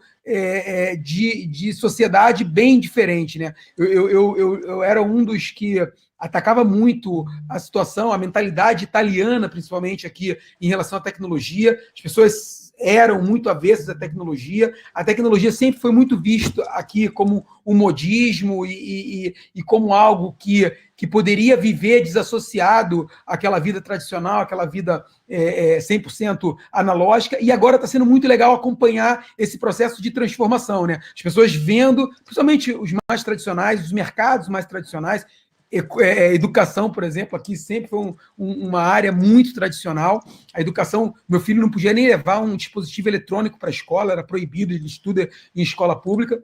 de sociedade bem diferente, né? Eu era um dos que atacava muito a situação, a mentalidade italiana, principalmente aqui em relação à tecnologia. As pessoas eram muito avessas à tecnologia. A tecnologia sempre foi muito vista aqui como um modismo e como algo que poderia viver desassociado àquela vida tradicional, àquela vida 100% analógica, e agora está sendo muito legal acompanhar esse processo de transformação, né? As pessoas vendo, principalmente os mais tradicionais, os mercados mais tradicionais, educação, por exemplo, aqui sempre foi uma área muito tradicional. A educação, meu filho não podia nem levar um dispositivo eletrônico para a escola, era proibido, ele estuda em escola pública.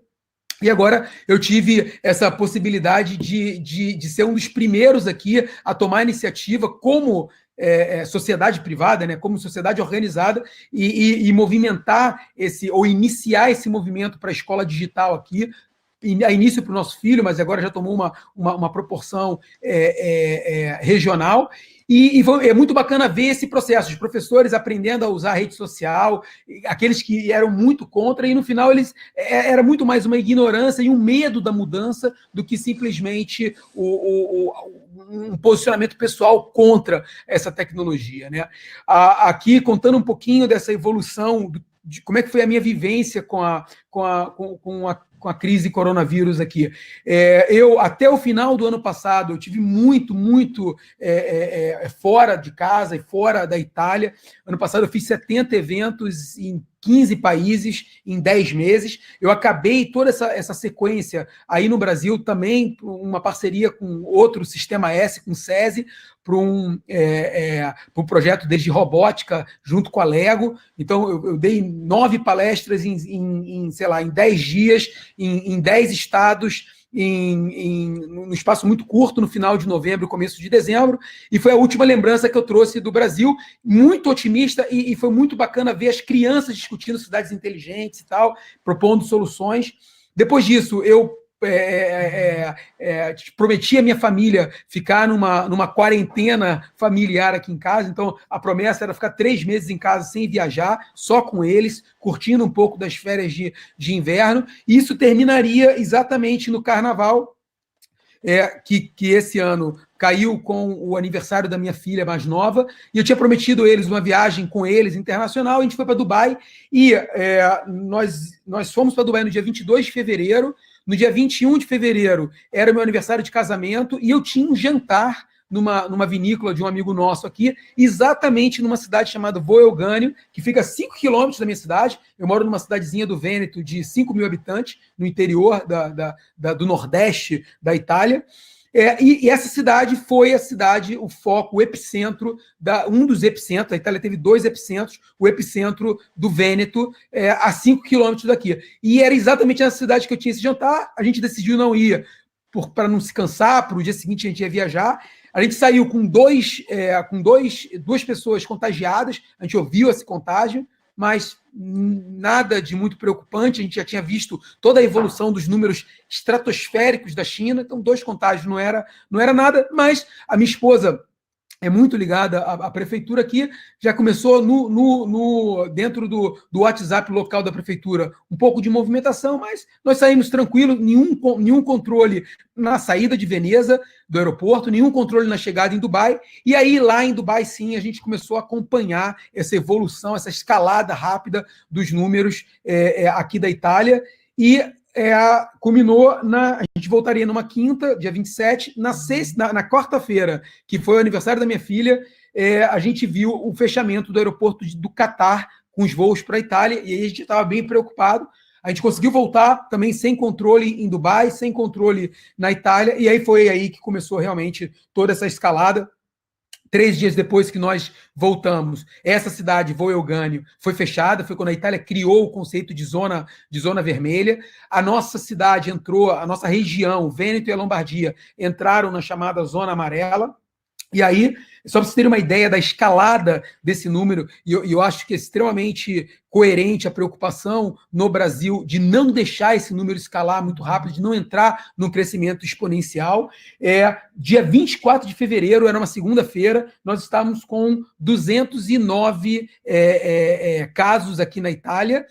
E agora eu tive essa possibilidade de ser um dos primeiros aqui a tomar a iniciativa como sociedade privada, né, como sociedade organizada, e movimentar ou iniciar esse movimento para a escola digital aqui, a início para o nosso filho, mas agora já tomou uma proporção regional, e é muito bacana ver esse processo, os professores aprendendo a usar a rede social, aqueles que eram muito contra, e no final era muito mais uma ignorância e um medo da mudança do que simplesmente um posicionamento pessoal contra essa tecnologia, né? Aqui, contando um pouquinho dessa evolução, de como é que foi a minha vivência com a crise coronavírus aqui. Eu, até o final do ano passado, eu tive muito fora de casa e fora da Itália. Ano passado eu fiz 70 eventos em 15 países em 10 meses. Eu acabei toda essa sequência aí no Brasil também, uma parceria com outro Sistema S, com o SESI, para um projeto desde robótica junto com a Lego. Então, eu dei 9 palestras em 10 dias, em 10 estados, num espaço muito curto, no final de novembro, começo de dezembro, e foi a última lembrança que eu trouxe do Brasil, muito otimista, e foi muito bacana ver as crianças discutindo cidades inteligentes e tal, propondo soluções. Depois disso, eu prometi à minha família ficar numa quarentena familiar aqui em casa, então a promessa era ficar 3 meses em casa sem viajar, só com eles, curtindo um pouco das férias de inverno, e isso terminaria exatamente no Carnaval. que esse ano caiu com o aniversário da minha filha mais nova, e eu tinha prometido a eles uma viagem com eles internacional. A gente foi para Dubai, e nós fomos para Dubai no dia 22 de fevereiro. No dia 21 de fevereiro era o meu aniversário de casamento, e eu tinha um jantar numa vinícola de um amigo nosso aqui, exatamente numa cidade chamada Voelgânio, que fica a 5 quilômetros da minha cidade. Eu moro numa cidadezinha do Vêneto de 5 mil habitantes, no interior do Nordeste da Itália. E essa cidade foi a cidade, o foco, o epicentro, um dos epicentros. A Itália teve 2 epicentros, o epicentro do Vêneto, a 5 quilômetros daqui. E era exatamente nessa cidade que eu tinha esse jantar. A gente decidiu não ir para não se cansar, para o dia seguinte a gente ia viajar. A gente saiu com duas pessoas contagiadas, a gente ouviu esse contágio, mas nada de muito preocupante. A gente já tinha visto toda a evolução dos números estratosféricos da China, então 2 contágios não era nada, mas a minha esposa é muito ligada à prefeitura aqui, já começou dentro do WhatsApp local da prefeitura um pouco de movimentação, mas nós saímos tranquilos, nenhum controle na saída de Veneza, do aeroporto, nenhum controle na chegada em Dubai. E aí, lá em Dubai, sim, a gente começou a acompanhar essa evolução, essa escalada rápida dos números aqui da Itália, e culminou a gente voltaria numa quinta, dia 27, na quarta-feira, que foi o aniversário da minha filha, a gente viu o fechamento do aeroporto do Catar com os voos para a Itália, e aí a gente estava bem preocupado. A gente conseguiu voltar também sem controle em Dubai, sem controle na Itália, e aí foi aí que começou realmente toda essa escalada. 3 dias depois que nós voltamos, essa cidade, Voelgânio, foi fechada. Foi quando a Itália criou o conceito de zona vermelha. A nossa cidade entrou, a nossa região, o Vêneto e a Lombardia, entraram na chamada zona amarela. E aí, só para vocês terem uma ideia da escalada desse número, e eu acho que é extremamente coerente a preocupação no Brasil de não deixar esse número escalar muito rápido, de não entrar num crescimento exponencial. Dia 24 de fevereiro, era uma segunda-feira, nós estávamos com 209 casos aqui na Itália,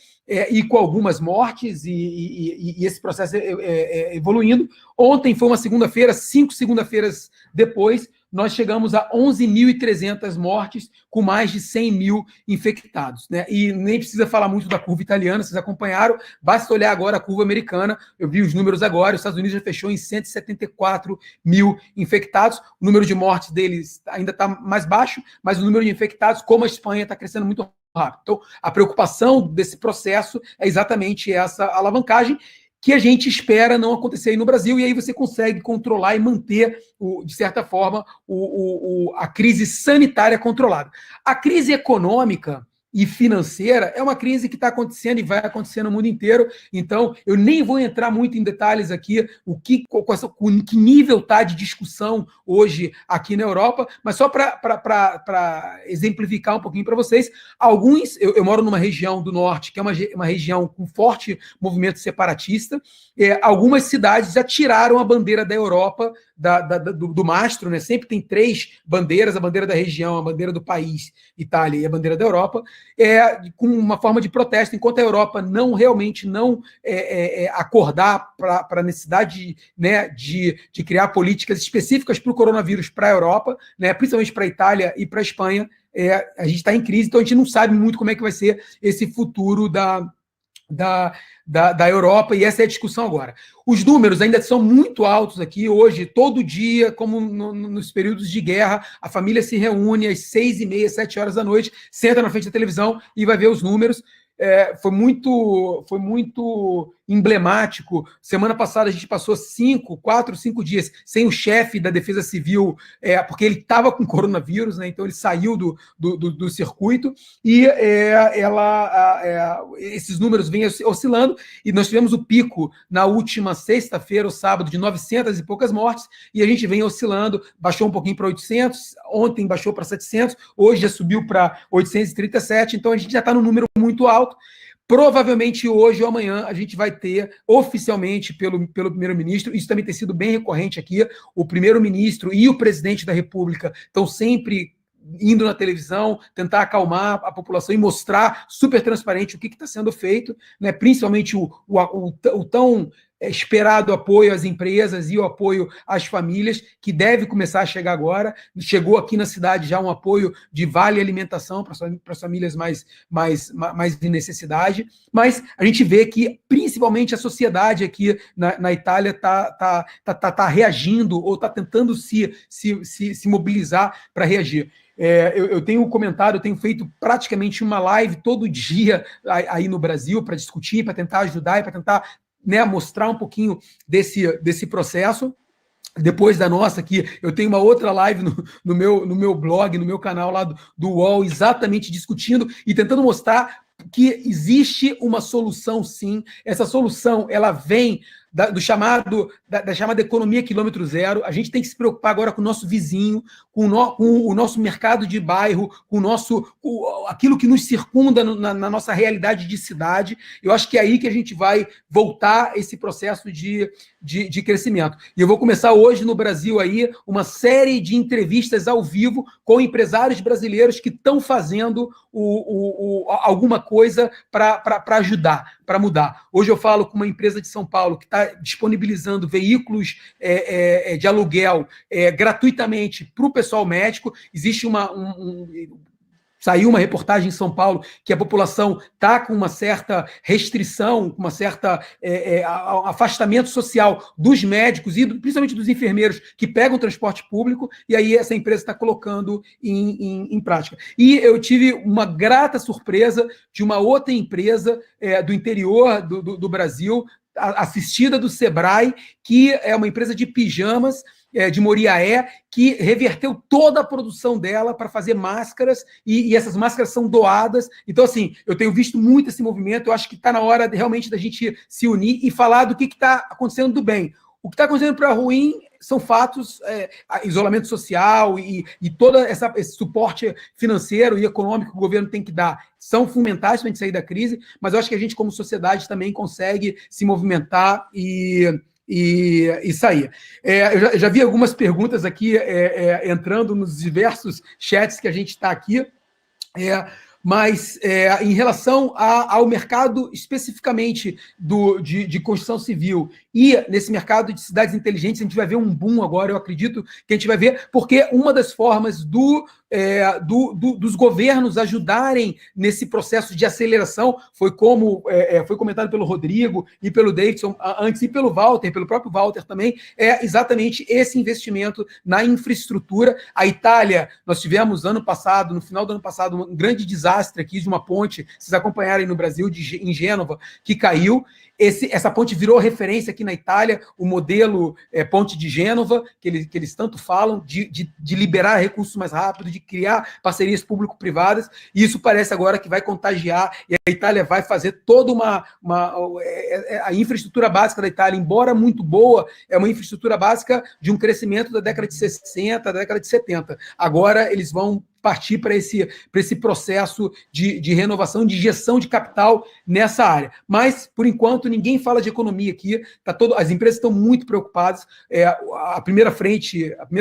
e com algumas mortes, e esse processo evoluindo. Ontem foi uma segunda-feira, 5 segunda-feiras depois, nós chegamos a 11.300 mortes, com mais de 100 mil infectados, né? E nem precisa falar muito da curva italiana, vocês acompanharam, basta olhar agora a curva americana. Eu vi os números agora, os Estados Unidos já fechou em 174 mil infectados. O número de mortes deles ainda está mais baixo, mas o número de infectados, como a Espanha, está crescendo muito rápido. Então, a preocupação desse processo é exatamente essa alavancagem, que a gente espera não acontecer aí no Brasil, e aí você consegue controlar e manter, de certa forma, a crise sanitária controlada. A crise econômica e financeira é uma crise que está acontecendo e vai acontecer no mundo inteiro. Então, eu nem vou entrar muito em detalhes aqui, que nível está de discussão hoje aqui na Europa, mas só para exemplificar um pouquinho para vocês, eu moro numa região do norte, que é uma região com forte movimento separatista. Algumas cidades já tiraram a bandeira da Europa do mastro, né? Sempre tem 3 bandeiras: a bandeira da região, a bandeira do país, Itália, e a bandeira da Europa, com uma forma de protesto, enquanto a Europa realmente não acordar para a necessidade, né, de criar políticas específicas para o coronavírus para a Europa, né, principalmente para a Itália e para a Espanha. A gente está em crise, então a gente não sabe muito como é que vai ser esse futuro da Europa, e essa é a discussão agora. Os números ainda são muito altos aqui. Hoje, todo dia, como nos períodos de guerra, a família se reúne às 6h30, 7 horas da noite, senta na frente da televisão e vai ver os números. Foi muito emblemático. Semana passada a gente passou 4, 5 dias sem o chefe da Defesa Civil, porque ele estava com coronavírus, né? Então ele saiu do circuito, e esses números vêm oscilando, e nós tivemos o pico na última sexta-feira ou sábado de 900 e poucas mortes, e a gente vem oscilando, baixou um pouquinho para 800, ontem baixou para 700, hoje já subiu para 837, então a gente já está no número muito alto. Provavelmente hoje ou amanhã a gente vai ter oficialmente pelo primeiro-ministro, isso também tem sido bem recorrente aqui, o primeiro-ministro e o presidente da República estão sempre indo na televisão, tentar acalmar a população e mostrar super transparente o que está sendo feito, né? Principalmente o tão esperado apoio às empresas e o apoio às famílias, que deve começar a chegar agora. Chegou aqui na cidade já um apoio de vale alimentação para as famílias mais em necessidade, mas a gente vê que, principalmente, a sociedade aqui na Itália está reagindo ou está tentando se mobilizar para reagir. Eu tenho comentado, eu tenho feito praticamente uma live todo dia aí no Brasil para discutir, para tentar ajudar e para tentar, né, mostrar um pouquinho desse processo. Depois da nossa aqui, eu tenho uma outra live no meu blog, no meu canal lá do UOL, exatamente discutindo e tentando mostrar que existe uma solução, sim. Essa solução, ela vem da chamada economia quilômetro zero. A gente tem que se preocupar agora com o nosso vizinho, com o nosso mercado de bairro, com aquilo que nos circunda na nossa realidade de cidade. Eu acho que é aí que a gente vai voltar esse processo de crescimento. E eu vou começar hoje no Brasil aí uma série de entrevistas ao vivo com empresários brasileiros que estão fazendo alguma coisa para ajudar, para mudar. Hoje eu falo com uma empresa de São Paulo que está disponibilizando veículos de aluguel gratuitamente para o pessoal médico. Existe saiu uma reportagem em São Paulo que a população está com uma certa restrição, com uma certa afastamento social dos médicos e principalmente dos enfermeiros que pegam o transporte público, e aí essa empresa está colocando em prática. E eu tive uma grata surpresa de uma outra empresa do interior do Brasil, assistida do Sebrae, que é uma empresa de pijamas, de Moriaé, que reverteu toda a produção dela para fazer máscaras, e essas máscaras são doadas. Então, assim, eu tenho visto muito esse movimento. Eu acho que está na hora realmente da gente se unir e falar do que está acontecendo do bem. O que está acontecendo para ruim são fatos, isolamento social e todo esse suporte financeiro e econômico que o governo tem que dar são fundamentais para a gente sair da crise, mas eu acho que a gente, como sociedade, também consegue se movimentar e sair. Eu já vi algumas perguntas aqui entrando nos diversos chats que a gente está aqui, mas em relação ao mercado especificamente de construção civil e nesse mercado de cidades inteligentes, a gente vai ver um boom agora, eu acredito que a gente vai ver, porque uma das formas dos governos ajudarem nesse processo de aceleração foi como foi comentado pelo Rodrigo e pelo Davidson antes, e pelo próprio Walter também, exatamente esse investimento na infraestrutura. A Itália, nós tivemos no final do ano passado, um grande desastre aqui de uma ponte, vocês acompanharem no Brasil, em Gênova, que caiu. Essa ponte virou referência aqui na Itália, o modelo Ponte de Gênova, que eles tanto falam, de liberar recursos mais rápido, de criar parcerias público-privadas, e isso parece agora que vai contagiar, e a Itália vai fazer toda a infraestrutura básica da Itália, embora muito boa, é uma infraestrutura básica de um crescimento da década de 60, da década de 70. Agora eles vão partir para esse processo de renovação, de injeção de capital nessa área. Mas, por enquanto, ninguém fala de economia aqui, as empresas estão muito preocupadas. A primeira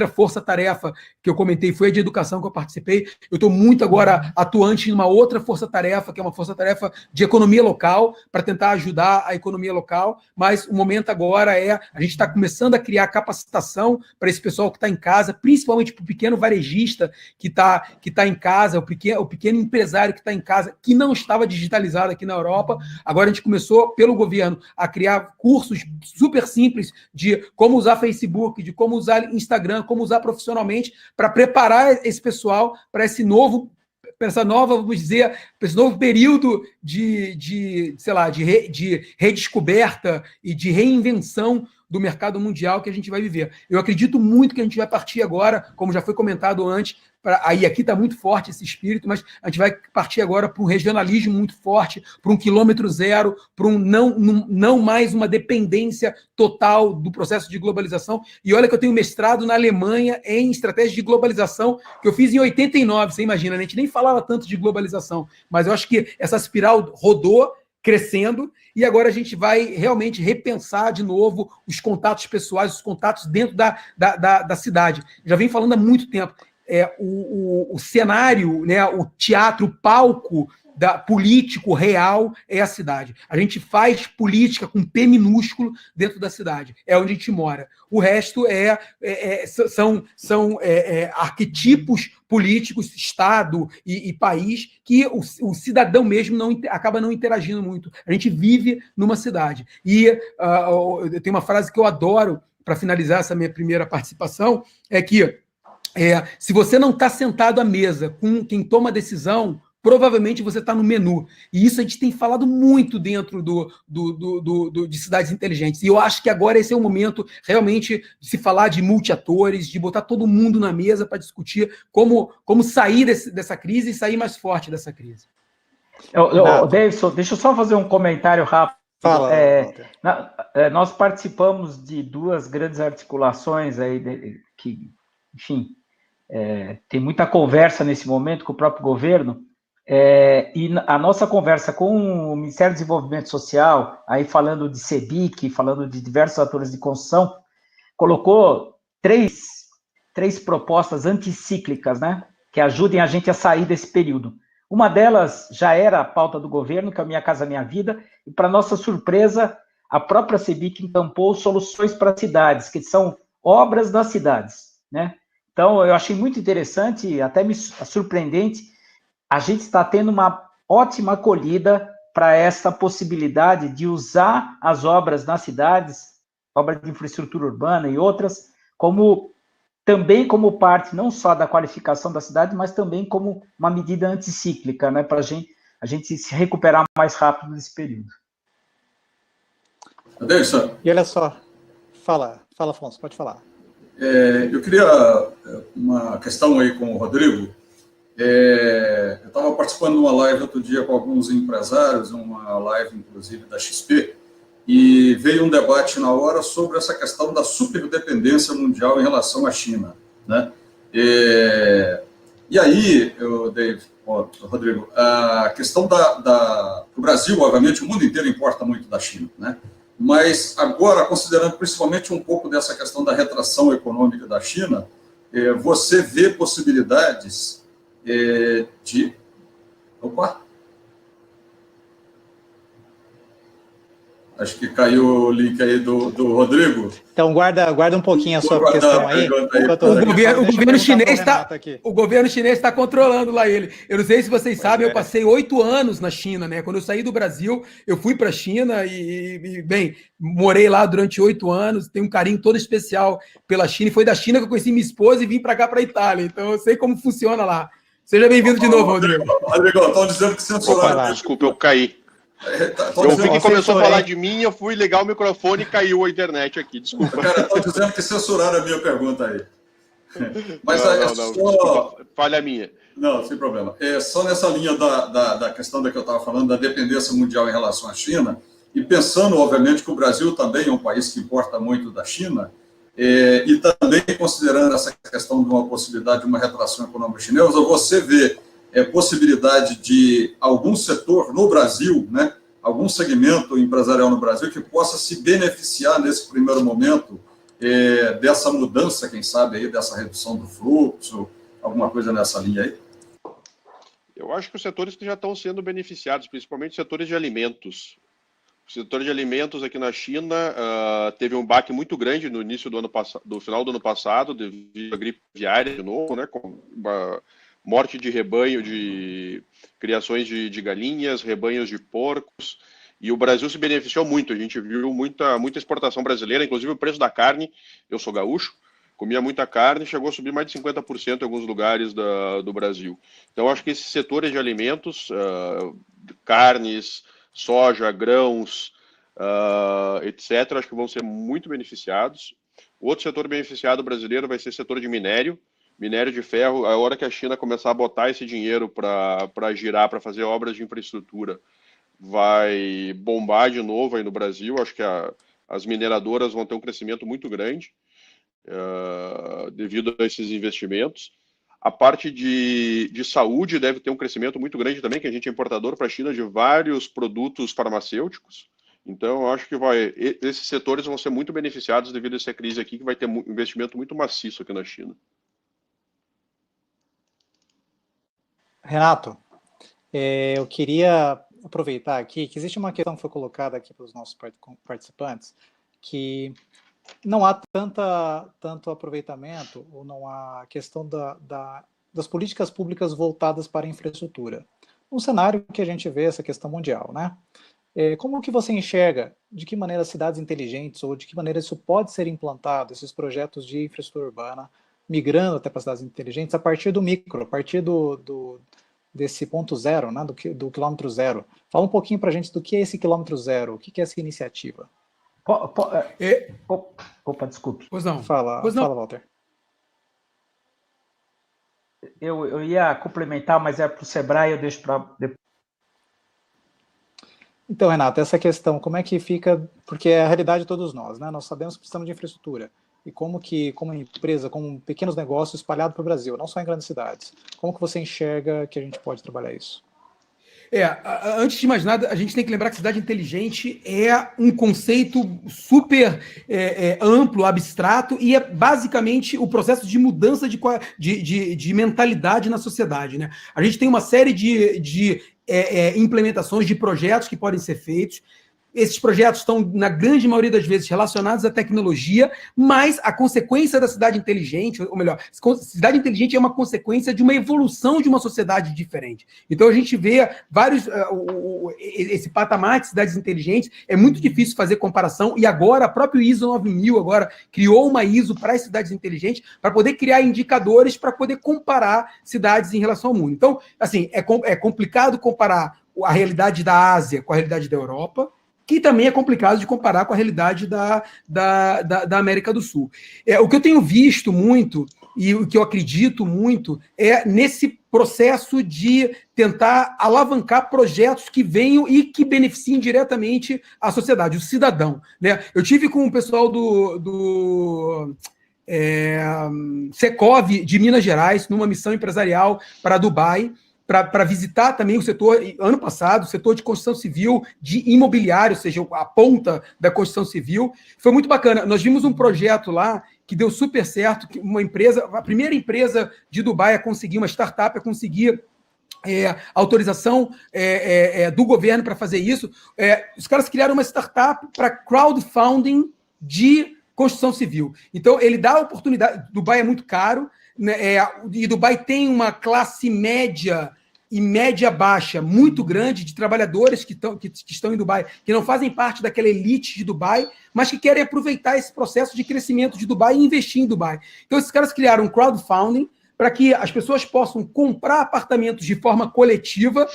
força-tarefa que eu comentei foi a de educação que eu participei. Eu estou muito agora atuante em uma outra força-tarefa, que é uma força-tarefa de economia local, para tentar ajudar a economia local, mas o momento agora a gente está começando a criar capacitação para esse pessoal que está em casa, principalmente para o pequeno varejista que está em casa, o pequeno empresário que está em casa, que não estava digitalizado aqui na Europa. Agora a gente começou, pelo governo, a criar cursos super simples de como usar Facebook, de como usar Instagram, como usar profissionalmente, para preparar esse pessoal para esse novo período de redescoberta e de reinvenção do mercado mundial que a gente vai viver. Eu acredito muito que a gente vai partir agora, como já foi comentado antes, aí aqui está muito forte esse espírito, mas a gente vai partir agora para um regionalismo muito forte, para um quilômetro zero, para não mais uma dependência total do processo de globalização. E olha que eu tenho mestrado na Alemanha em estratégia de globalização, que eu fiz em 89, você imagina, a gente nem falava tanto de globalização, mas eu acho que essa espiral rodou, crescendo, e agora a gente vai realmente repensar de novo os contatos pessoais, os contatos dentro da cidade. Já vem falando há muito tempo. O cenário, né, o teatro, o palco político real é a cidade. A gente faz política com P minúsculo dentro da cidade. É onde a gente mora. O resto são arquetipos políticos, Estado e país, que o cidadão mesmo acaba não interagindo muito. A gente vive numa cidade. E eu tenho uma frase que eu adoro para finalizar essa minha primeira participação, é que se você não está sentado à mesa com quem toma a decisão, provavelmente você está no menu. E isso a gente tem falado muito dentro de cidades inteligentes. E eu acho que agora esse é o momento realmente de se falar de multiatores, de botar todo mundo na mesa para discutir como sair dessa crise e sair mais forte dessa crise. Davidson, deixa eu só fazer um comentário rápido. Fala. Nós participamos de 2 grandes articulações aí que, enfim, tem muita conversa nesse momento com o próprio governo, e a nossa conversa com o Ministério do Desenvolvimento Social, aí falando de CEBIC, falando de diversos atores de construção, colocou três propostas anticíclicas, né, que ajudem a gente a sair desse período. Uma delas já era a pauta do governo, que é a Minha Casa Minha Vida, e, para nossa surpresa, a própria CEBIC encampou soluções para cidades, que são obras das cidades, né? Então, eu achei muito interessante, até surpreendente, a gente está tendo uma ótima acolhida para essa possibilidade de usar as obras nas cidades, obras de infraestrutura urbana e outras, também como parte não só da qualificação da cidade, mas também como uma medida anticíclica, né, para a gente se recuperar mais rápido nesse período. Adeilson. E olha só, fala, Afonso, pode falar. Eu queria uma questão aí com o Rodrigo. Eu estava participando de uma live outro dia com alguns empresários, uma live, inclusive, da XP, e veio um debate na hora sobre essa questão da superdependência mundial em relação à China, né? E aí, Rodrigo, a questão o Brasil, obviamente, o mundo inteiro importa muito da China, né? Mas agora, considerando principalmente um pouco dessa questão da retração econômica da China, você vê possibilidades de... Opa! Acho que caiu o link aí do Rodrigo. Então, guarda um pouquinho a sua questão aí. O governo chinês está controlando lá ele. Eu não sei se vocês sabem, eu passei 8 anos na China, né? Quando eu saí do Brasil, eu fui para a China e, bem, morei lá durante 8 anos, tenho um carinho todo especial pela China, e foi da China que eu conheci minha esposa e vim para cá, para a Itália. Então, eu sei como funciona lá. Seja bem-vindo de novo, Rodrigo. Rodrigo, estão dizendo que censuraram. Desculpa, eu caí. Eu vi que começou a falar de mim, eu fui ligar o microfone e caiu a internet aqui, desculpa. Cara, estão dizendo que censuraram a minha pergunta aí. Mas não, desculpa, falha minha. Não, sem problema. Só nessa linha da questão da que eu estava falando, da dependência mundial em relação à China, e pensando, obviamente, que o Brasil também é um país que importa muito da China, e também considerando essa questão de uma possibilidade de uma retração econômica chinesa, você vê possibilidade de algum setor no Brasil, né, algum segmento empresarial no Brasil que possa se beneficiar nesse primeiro momento dessa mudança, quem sabe, aí, dessa redução do fluxo, alguma coisa nessa linha aí? Eu acho que os setores que já estão sendo beneficiados, principalmente os setores de alimentos. O setor de alimentos aqui na China teve um baque muito grande no início do final do ano passado, devido à gripe aviária de novo, né, com uma morte de rebanho, de criações de galinhas, rebanhos de porcos, e o Brasil se beneficiou muito. A gente viu muita exportação brasileira, inclusive o preço da carne. Eu sou gaúcho, comia muita carne, chegou a subir mais de 50% em alguns lugares do Brasil. Então, acho que esses setores de alimentos, carnes, soja, grãos, etc., acho que vão ser muito beneficiados. Outro setor beneficiado brasileiro vai ser o setor de minério de ferro. A hora que a China começar a botar esse dinheiro para girar, para fazer obras de infraestrutura, vai bombar de novo aí no Brasil. Acho que as mineradoras vão ter um crescimento muito grande devido a esses investimentos. A parte de saúde deve ter um crescimento muito grande também, que a gente é importador para a China de vários produtos farmacêuticos. Então, eu acho que esses setores vão ser muito beneficiados devido a essa crise aqui, que vai ter um investimento muito maciço aqui na China. Renato, Eu queria aproveitar aqui que existe uma questão que foi colocada aqui pelos nossos participantes, que não há tanto aproveitamento, ou não há questão das políticas públicas voltadas para a infraestrutura. Um cenário que a gente vê essa questão mundial, né? Como que você enxerga, de que maneira cidades inteligentes, ou de que maneira isso pode ser implantado, esses projetos de infraestrutura urbana, migrando até para cidades inteligentes, a partir do micro, a partir desse ponto zero, né, do quilômetro zero? Fala um pouquinho para a gente do que é esse quilômetro zero, o que é essa iniciativa. Opa, desculpe. Pois não. Fala, Walter. Eu ia complementar, mas é para o Sebrae, eu deixo para depois. Então, Renato, essa questão, como é que fica, porque é a realidade de todos nós, né? Nós sabemos que precisamos de infraestrutura, e como empresa, como pequenos negócios espalhados para o Brasil, não só em grandes cidades, como que você enxerga que a gente pode trabalhar isso? Antes de mais nada, a gente tem que lembrar que cidade inteligente é um conceito super amplo, abstrato, e é basicamente o processo de mudança de mentalidade na sociedade, né? A gente tem uma série de implementações de projetos que podem ser feitos. Esses projetos estão, na grande maioria das vezes, relacionados à tecnologia, mas a consequência da cidade inteligente, ou melhor, cidade inteligente é uma consequência de uma evolução de uma sociedade diferente. Então, a gente vê esse patamar de cidades inteligentes, é muito difícil fazer comparação, e agora a própria ISO 9000 agora criou uma ISO para as cidades inteligentes, para poder criar indicadores para poder comparar cidades em relação ao mundo. Então, assim, é complicado comparar a realidade da Ásia com a realidade da Europa, que também é complicado de comparar com a realidade da América do Sul. O que eu tenho visto muito, e o que eu acredito muito, é nesse processo de tentar alavancar projetos que venham e que beneficiem diretamente a sociedade, o cidadão, né? Eu tive com o pessoal do Secov de Minas Gerais, numa missão empresarial para Dubai, para visitar também o setor, ano passado, o setor de construção civil, de imobiliário, ou seja, a ponta da construção civil. Foi muito bacana. Nós vimos um projeto lá que deu super certo, que uma empresa, a primeira empresa de Dubai a conseguir, uma startup a conseguir autorização do governo para fazer isso. Os caras criaram uma startup para crowdfunding de construção civil. Então, ele dá a oportunidade. Dubai é muito caro, né, e Dubai tem uma classe média e média baixa muito grande de trabalhadores que estão em Dubai, que não fazem parte daquela elite de Dubai, mas que querem aproveitar esse processo de crescimento de Dubai e investir em Dubai. Então, esses caras criaram um crowdfunding para que as pessoas possam comprar apartamentos de forma coletiva,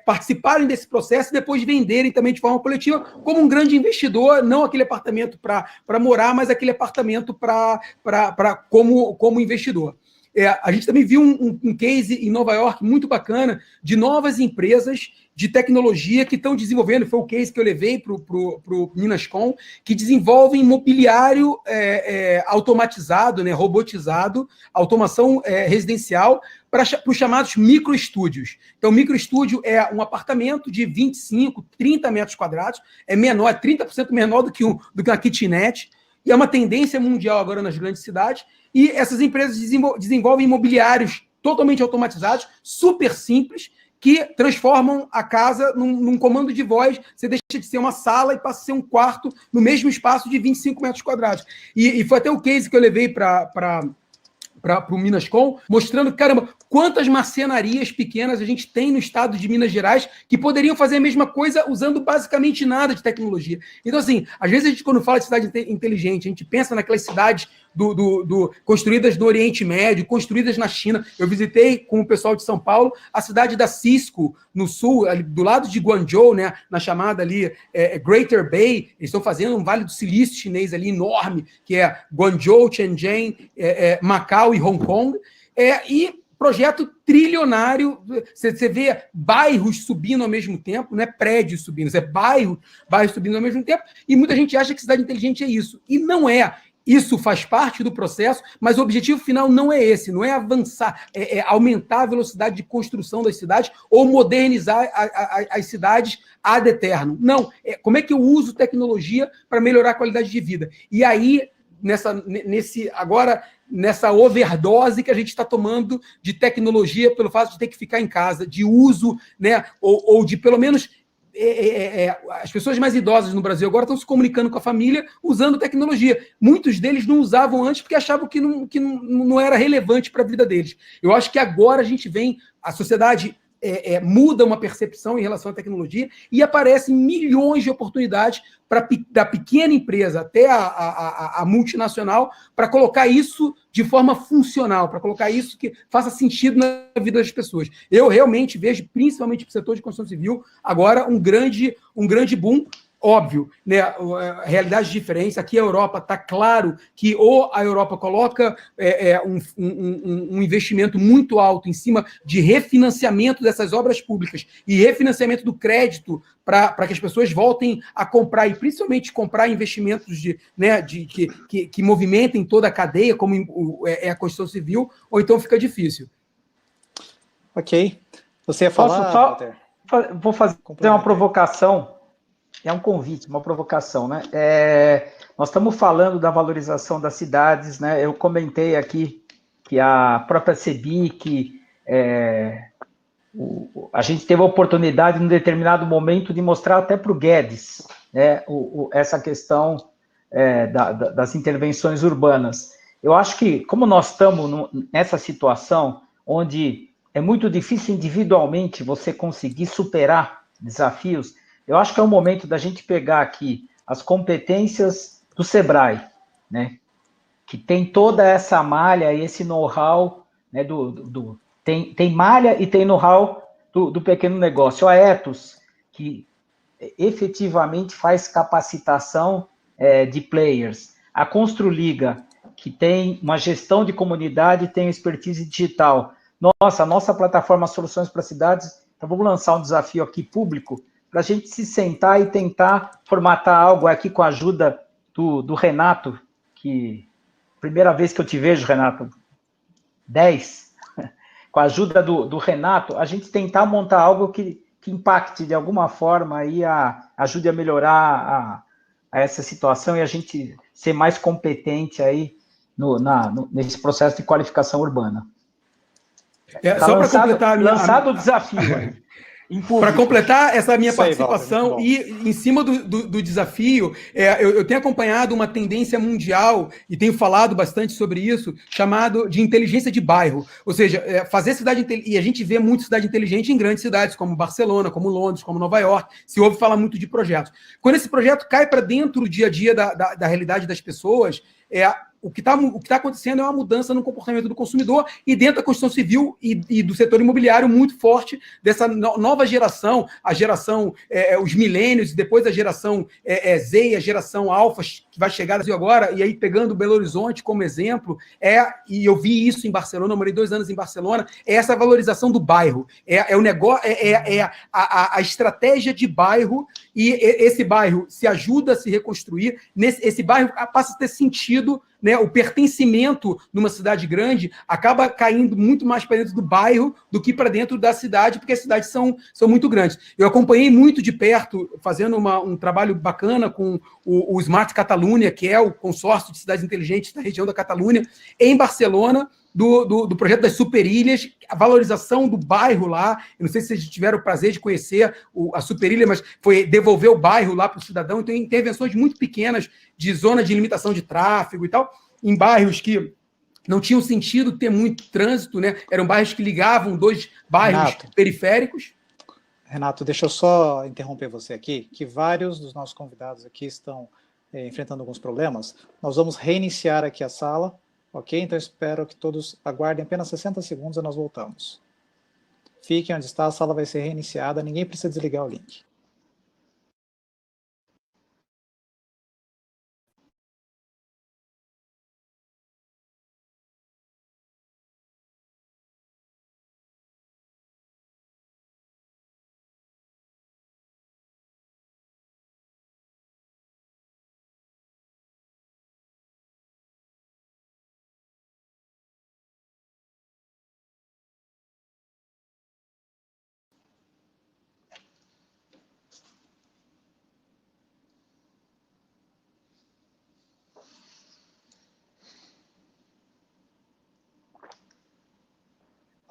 participarem desse processo e depois venderem também de forma coletiva, como um grande investidor, não aquele apartamento para morar, mas aquele apartamento como investidor. A gente também viu um case em Nova York muito bacana de novas empresas de tecnologia que estão desenvolvendo, foi o case que eu levei para o Minascom, que desenvolvem mobiliário automatizado, né, robotizado, automação residencial, para os chamados microestúdios. Então, o microestúdio é um apartamento de 25, 30 metros quadrados, é menor, é 30% menor do que uma kitnet, e é uma tendência mundial agora nas grandes cidades, e essas empresas desenvolvem imobiliários totalmente automatizados, super simples, que transformam a casa num comando de voz. Você deixa de ser uma sala e passa a ser um quarto no mesmo espaço de 25 metros quadrados. E foi até o case que eu levei para o Minascom, mostrando, caramba, quantas marcenarias pequenas a gente tem no estado de Minas Gerais que poderiam fazer a mesma coisa usando basicamente nada de tecnologia. Então, assim, às vezes a gente, quando fala de cidade inteligente, a gente pensa naquelas cidades construídas no Oriente Médio, construídas na China. Eu visitei com o pessoal de São Paulo a cidade da Cisco, no sul, ali, do lado de Guangzhou, né, na chamada ali Greater Bay. Eles estão fazendo um Vale do Silício chinês ali enorme, que é Guangzhou, Shenzhen, Macau e Hong Kong. E projeto trilionário, você vê bairros subindo ao mesmo tempo, não é prédios subindo, é bairros subindo ao mesmo tempo, e muita gente acha que cidade inteligente é isso. E não é. Isso faz parte do processo, mas o objetivo final não é esse, não é avançar, é aumentar a velocidade de construção das cidades ou modernizar as cidades ad eternum. Não, como é que eu uso tecnologia para melhorar a qualidade de vida? E aí, nessa overdose que a gente está tomando de tecnologia pelo fato de ter que ficar em casa, de uso, né, ou de pelo menos as pessoas mais idosas no Brasil agora estão se comunicando com a família usando tecnologia. Muitos deles não usavam antes porque achavam que não era relevante para a vida deles. Eu acho que agora a gente vem, a sociedade muda uma percepção em relação à tecnologia e aparecem milhões de oportunidades da pequena empresa até a multinacional para colocar isso de forma funcional, para colocar isso que faça sentido na vida das pessoas. Eu realmente vejo, principalmente para o setor de construção civil, agora um grande boom. Óbvio, né, realidades diferentes. Aqui a Europa está claro que ou a Europa coloca um investimento muito alto em cima de refinanciamento dessas obras públicas e refinanciamento do crédito para que as pessoas voltem a comprar, e principalmente comprar investimentos que movimentem toda a cadeia, como é a construção civil, ou então fica difícil. Ok. Você ia falar, Walter? Vou fazer uma provocação. É um convite, uma provocação, né? Nós estamos falando da valorização das cidades, né? Eu comentei aqui que a própria CEBIC, a gente teve a oportunidade, em um determinado momento, de mostrar até para o Guedes, né, essa questão das intervenções urbanas. Eu acho que, como nós estamos nessa situação, onde é muito difícil individualmente você conseguir superar desafios, eu acho que é o momento da gente pegar aqui as competências do Sebrae, né, que tem toda essa malha e esse know-how, né, tem malha e tem know-how do pequeno negócio. A Etos, que efetivamente faz capacitação de players. A Construliga, que tem uma gestão de comunidade e tem expertise digital. A nossa plataforma Soluções para Cidades, então vamos lançar um desafio aqui público para a gente se sentar e tentar formatar algo aqui com a ajuda do Renato, que primeira vez que eu te vejo, Renato, 10, com a ajuda do Renato, a gente tentar montar algo que impacte de alguma forma aí, ajude a melhorar a essa situação e a gente ser mais competente aí nesse processo de qualificação urbana. Tá só para completar lançado o desafio aí. Para completar essa minha participação e em cima do desafio, eu tenho acompanhado uma tendência mundial e tenho falado bastante sobre isso, chamado de inteligência de bairro. Ou seja, fazer cidade inteligente, e a gente vê muito cidade inteligente em grandes cidades, como Barcelona, como Londres, como Nova York, se ouve falar muito de projetos. Quando esse projeto cai para dentro do dia a dia da realidade das pessoas, o que está acontecendo é uma mudança no comportamento do consumidor e dentro da construção civil e do setor imobiliário muito forte dessa nova geração, a geração, os milênios, e depois a geração Z e a geração Alfa, que vai chegar no Brasil agora, e aí pegando Belo Horizonte como exemplo, e eu vi isso em Barcelona, eu morei 2 anos em Barcelona, é essa valorização do bairro, o negócio, a estratégia de bairro, e esse bairro se ajuda a se reconstruir, esse bairro passa a ter sentido, né, o pertencimento numa cidade grande acaba caindo muito mais para dentro do bairro do que para dentro da cidade, porque as cidades são muito grandes. Eu acompanhei muito de perto, fazendo um trabalho bacana com o Smart Catalunya, que é o consórcio de cidades inteligentes da região da Catalunha, em Barcelona, do projeto das Superilhas, a valorização do bairro lá. Eu não sei se vocês tiveram o prazer de conhecer a Superilha, mas foi devolver o bairro lá para o cidadão. Então, intervenções muito pequenas de zona de limitação de tráfego e tal, em bairros que não tinham sentido ter muito trânsito, né? Eram bairros que ligavam 2 bairros periféricos. Renato, deixa eu só interromper você aqui, que vários dos nossos convidados aqui estão enfrentando alguns problemas. Nós vamos reiniciar aqui a sala. Ok? Então, espero que todos aguardem apenas 60 segundos e nós voltamos. Fiquem onde está, a sala vai ser reiniciada, ninguém precisa desligar o link.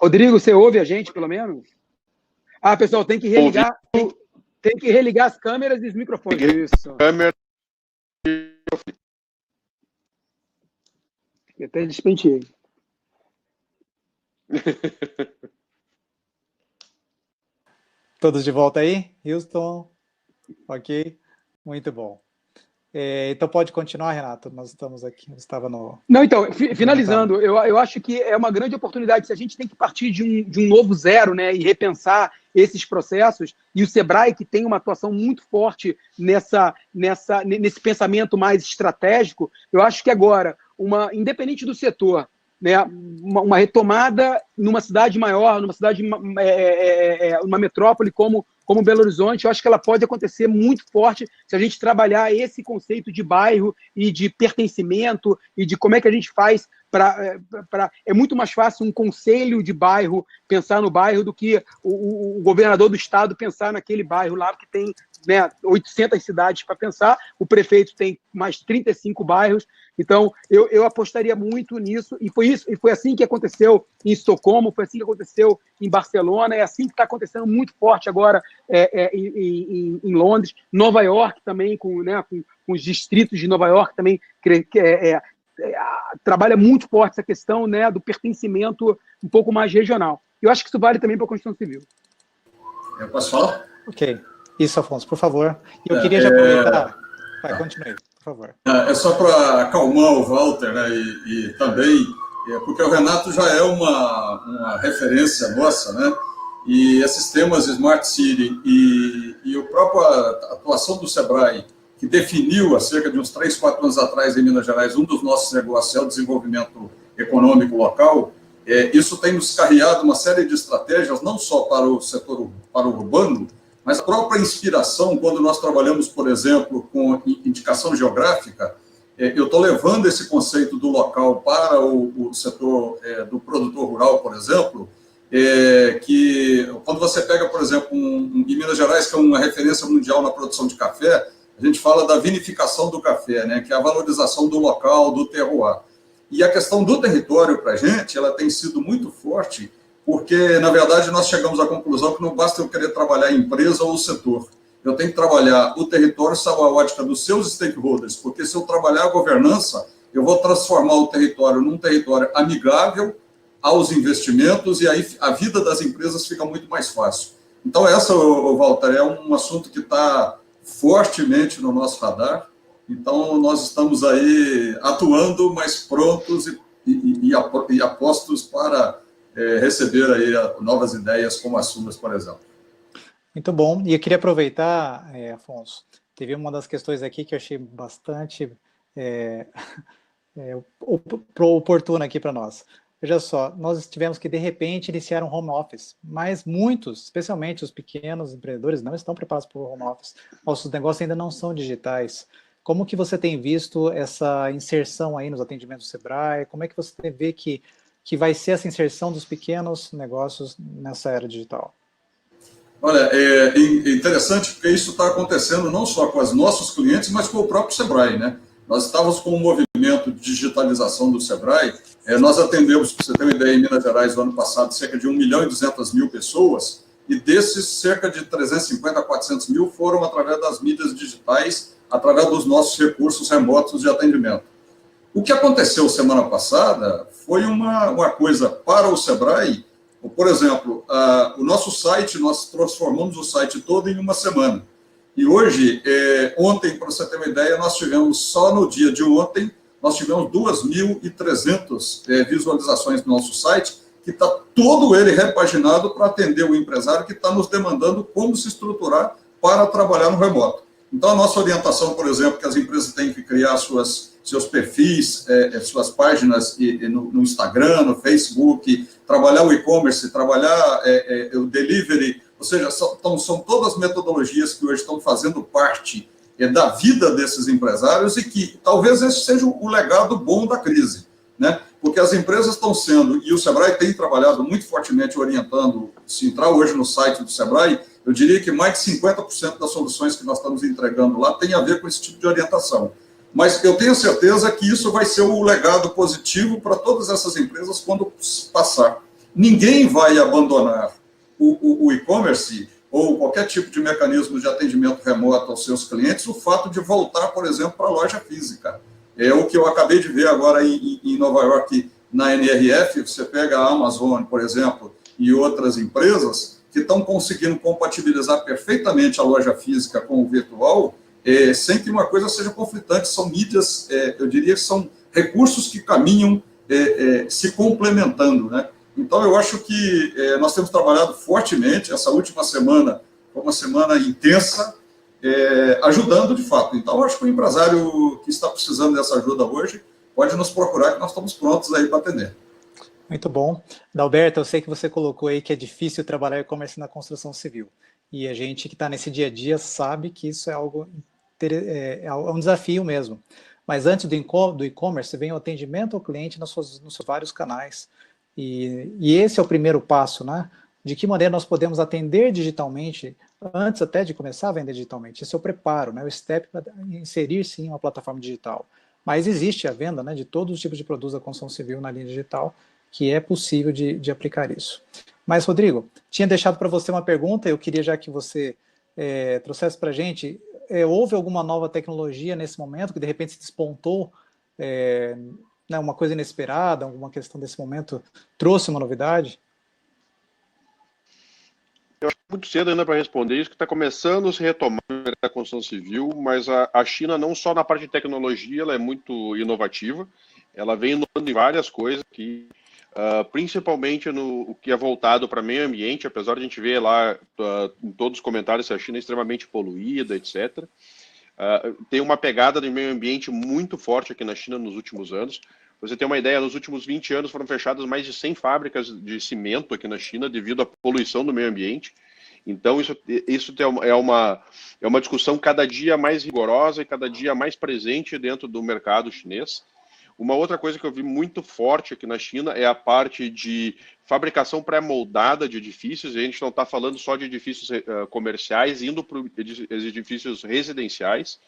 Rodrigo, você ouve a gente, pelo menos? Ah, pessoal, tem que religar as câmeras e os microfones. Isso. Câmera. Eu até despenteei. Todos de volta aí? Houston? Ok, muito bom. Então pode continuar, Renato, nós estamos aqui, estava no... Não, então, finalizando, eu acho que é uma grande oportunidade, se a gente tem que partir de um novo zero, né, e repensar esses processos, e o Sebrae, que tem uma atuação muito forte nesse pensamento mais estratégico, eu acho que agora, independente do setor, né, uma retomada numa cidade maior, numa cidade, uma metrópole como Belo Horizonte, eu acho que ela pode acontecer muito forte se a gente trabalhar esse conceito de bairro e de pertencimento e de como é que a gente faz é muito mais fácil um conselho de bairro pensar no bairro do que o governador do estado pensar naquele bairro lá, que tem, né, 800 cidades para pensar, o prefeito tem mais 35 bairros, então eu apostaria muito nisso, e foi assim que aconteceu em Estocolmo, foi assim que aconteceu em Barcelona, é assim que está acontecendo muito forte agora em Londres, Nova York também, com os distritos de Nova York também, trabalha muito forte essa questão, né, do pertencimento um pouco mais regional. Eu acho que isso vale também para a construção civil. Eu posso falar? Ok. Isso, Afonso, por favor. E eu queria já aproveitar... Vai, continue, por favor. É só para acalmar o Walter, né, e também, porque o Renato já é uma referência nossa, né, e esses temas Smart City e a própria atuação do Sebrae, que definiu, há cerca de uns 3, 4 anos atrás, em Minas Gerais, um dos nossos negócios é o desenvolvimento econômico local, isso tem nos carreado uma série de estratégias, não só para o setor urbano, mas a própria inspiração, quando nós trabalhamos, por exemplo, com indicação geográfica, eu estou levando esse conceito do local para o setor do produtor rural, por exemplo, que quando você pega, por exemplo, em Minas Gerais, que é uma referência mundial na produção de café, a gente fala da vinificação do café, né, que é a valorização do local, do terroir. E a questão do território, para a gente, ela tem sido muito forte, porque, na verdade, nós chegamos à conclusão que não basta eu querer trabalhar a empresa ou o setor. Eu tenho que trabalhar o território sob a ótica dos seus stakeholders, porque se eu trabalhar a governança, eu vou transformar o território num território amigável aos investimentos, e aí a vida das empresas fica muito mais fácil. Então, Walter, é um assunto que está fortemente no nosso radar. Então, nós estamos aí atuando, mas prontos e apostos para receber aí novas ideias como as suas, por exemplo. Muito bom. E eu queria aproveitar, Afonso, teve uma das questões aqui que eu achei bastante oportuna aqui para nós. Veja só, nós tivemos que, de repente, iniciar um home office, mas muitos, especialmente os pequenos empreendedores, não estão preparados para o home office. Nossos negócios ainda não são digitais. Como que você tem visto essa inserção aí nos atendimentos do Sebrae? Como é que você vê que vai ser essa inserção dos pequenos negócios nessa era digital? Olha, é interessante porque isso está acontecendo não só com os nossos clientes, mas com o próprio Sebrae, né? Nós estávamos com um movimento de digitalização do Sebrae, nós atendemos, para você ter uma ideia, em Minas Gerais, no ano passado, cerca de 1.200.000 pessoas, e desses, cerca de 350 a 400 mil foram através das mídias digitais, através dos nossos recursos remotos de atendimento. O que aconteceu semana passada foi uma coisa para o Sebrae. Por exemplo, o nosso site, nós transformamos o site todo em uma semana. E hoje, ontem, para você ter uma ideia, nós tivemos, só no dia de ontem, nós tivemos 2.300 visualizações no nosso site, que está todo ele repaginado para atender o empresário que está nos demandando como se estruturar para trabalhar no remoto. Então, a nossa orientação, por exemplo, que as empresas têm que criar seus perfis, suas páginas no Instagram, no Facebook, trabalhar o e-commerce, trabalhar o delivery, ou seja, são todas metodologias que hoje estão fazendo parte da vida desses empresários e que talvez esse seja o legado bom da crise, né? Porque as empresas estão sendo, e o Sebrae tem trabalhado muito fortemente orientando, se entrar hoje no site do Sebrae, eu diria que mais de 50% das soluções que nós estamos entregando lá tem a ver com esse tipo de orientação. Mas eu tenho certeza que isso vai ser o legado positivo para todas essas empresas quando passar. ninguém vai abandonar o e-commerce ou qualquer tipo de mecanismo de atendimento remoto aos seus clientes, o fato de voltar, por exemplo, para a loja física. É o que eu acabei de ver agora em Nova York, na NRF. Você pega a Amazon, por exemplo, e outras empresas que estão conseguindo compatibilizar perfeitamente a loja física com o virtual, sem que uma coisa seja conflitante. São mídias, eu diria que são recursos que caminham se complementando, né? Então, eu acho que nós temos trabalhado fortemente. Essa última semana foi uma semana intensa, ajudando de fato. Então, eu acho que o empresário que está precisando dessa ajuda hoje pode nos procurar, que nós estamos prontos aí para atender. Muito bom. Dalberto, eu sei que você colocou aí que é difícil trabalhar e-commerce na construção civil. E a gente que está nesse dia a dia sabe que isso é algo é um desafio mesmo. Mas antes do e-commerce vem o atendimento ao cliente nos seus vários canais. E esse é o primeiro passo, né? De que maneira nós podemos atender digitalmente, antes até de começar a vender digitalmente. Esse é o preparo, né? O step para inserir, sim, uma plataforma digital. Mas existe a venda, né, de todos os tipos de produtos da construção civil na linha digital, que é possível de aplicar isso. Mas, Rodrigo, tinha deixado para você uma pergunta, eu queria já que você trouxesse para a gente, houve alguma nova tecnologia nesse momento que de repente se despontou, né, uma coisa inesperada, alguma questão desse momento trouxe uma novidade? Eu acho muito cedo ainda para responder isso, que está começando a se retomar a construção civil, mas a China, não só na parte de tecnologia, ela é muito inovativa, ela vem inovando em várias coisas que principalmente no que é voltado para meio ambiente, apesar de a gente ver lá em todos os comentários que a China é extremamente poluída, etc. Tem uma pegada de meio ambiente muito forte aqui na China nos últimos anos. Pra você ter uma ideia, nos últimos 20 anos foram fechadas mais de 100 fábricas de cimento aqui na China devido à poluição do meio ambiente. Então, isso é uma discussão cada dia mais rigorosa e cada dia mais presente dentro do mercado chinês. Uma outra coisa que eu vi muito forte aqui na China é a parte de fabricação pré-moldada de edifícios. E a gente não está falando só de edifícios comerciais, indo para os edifícios residenciais.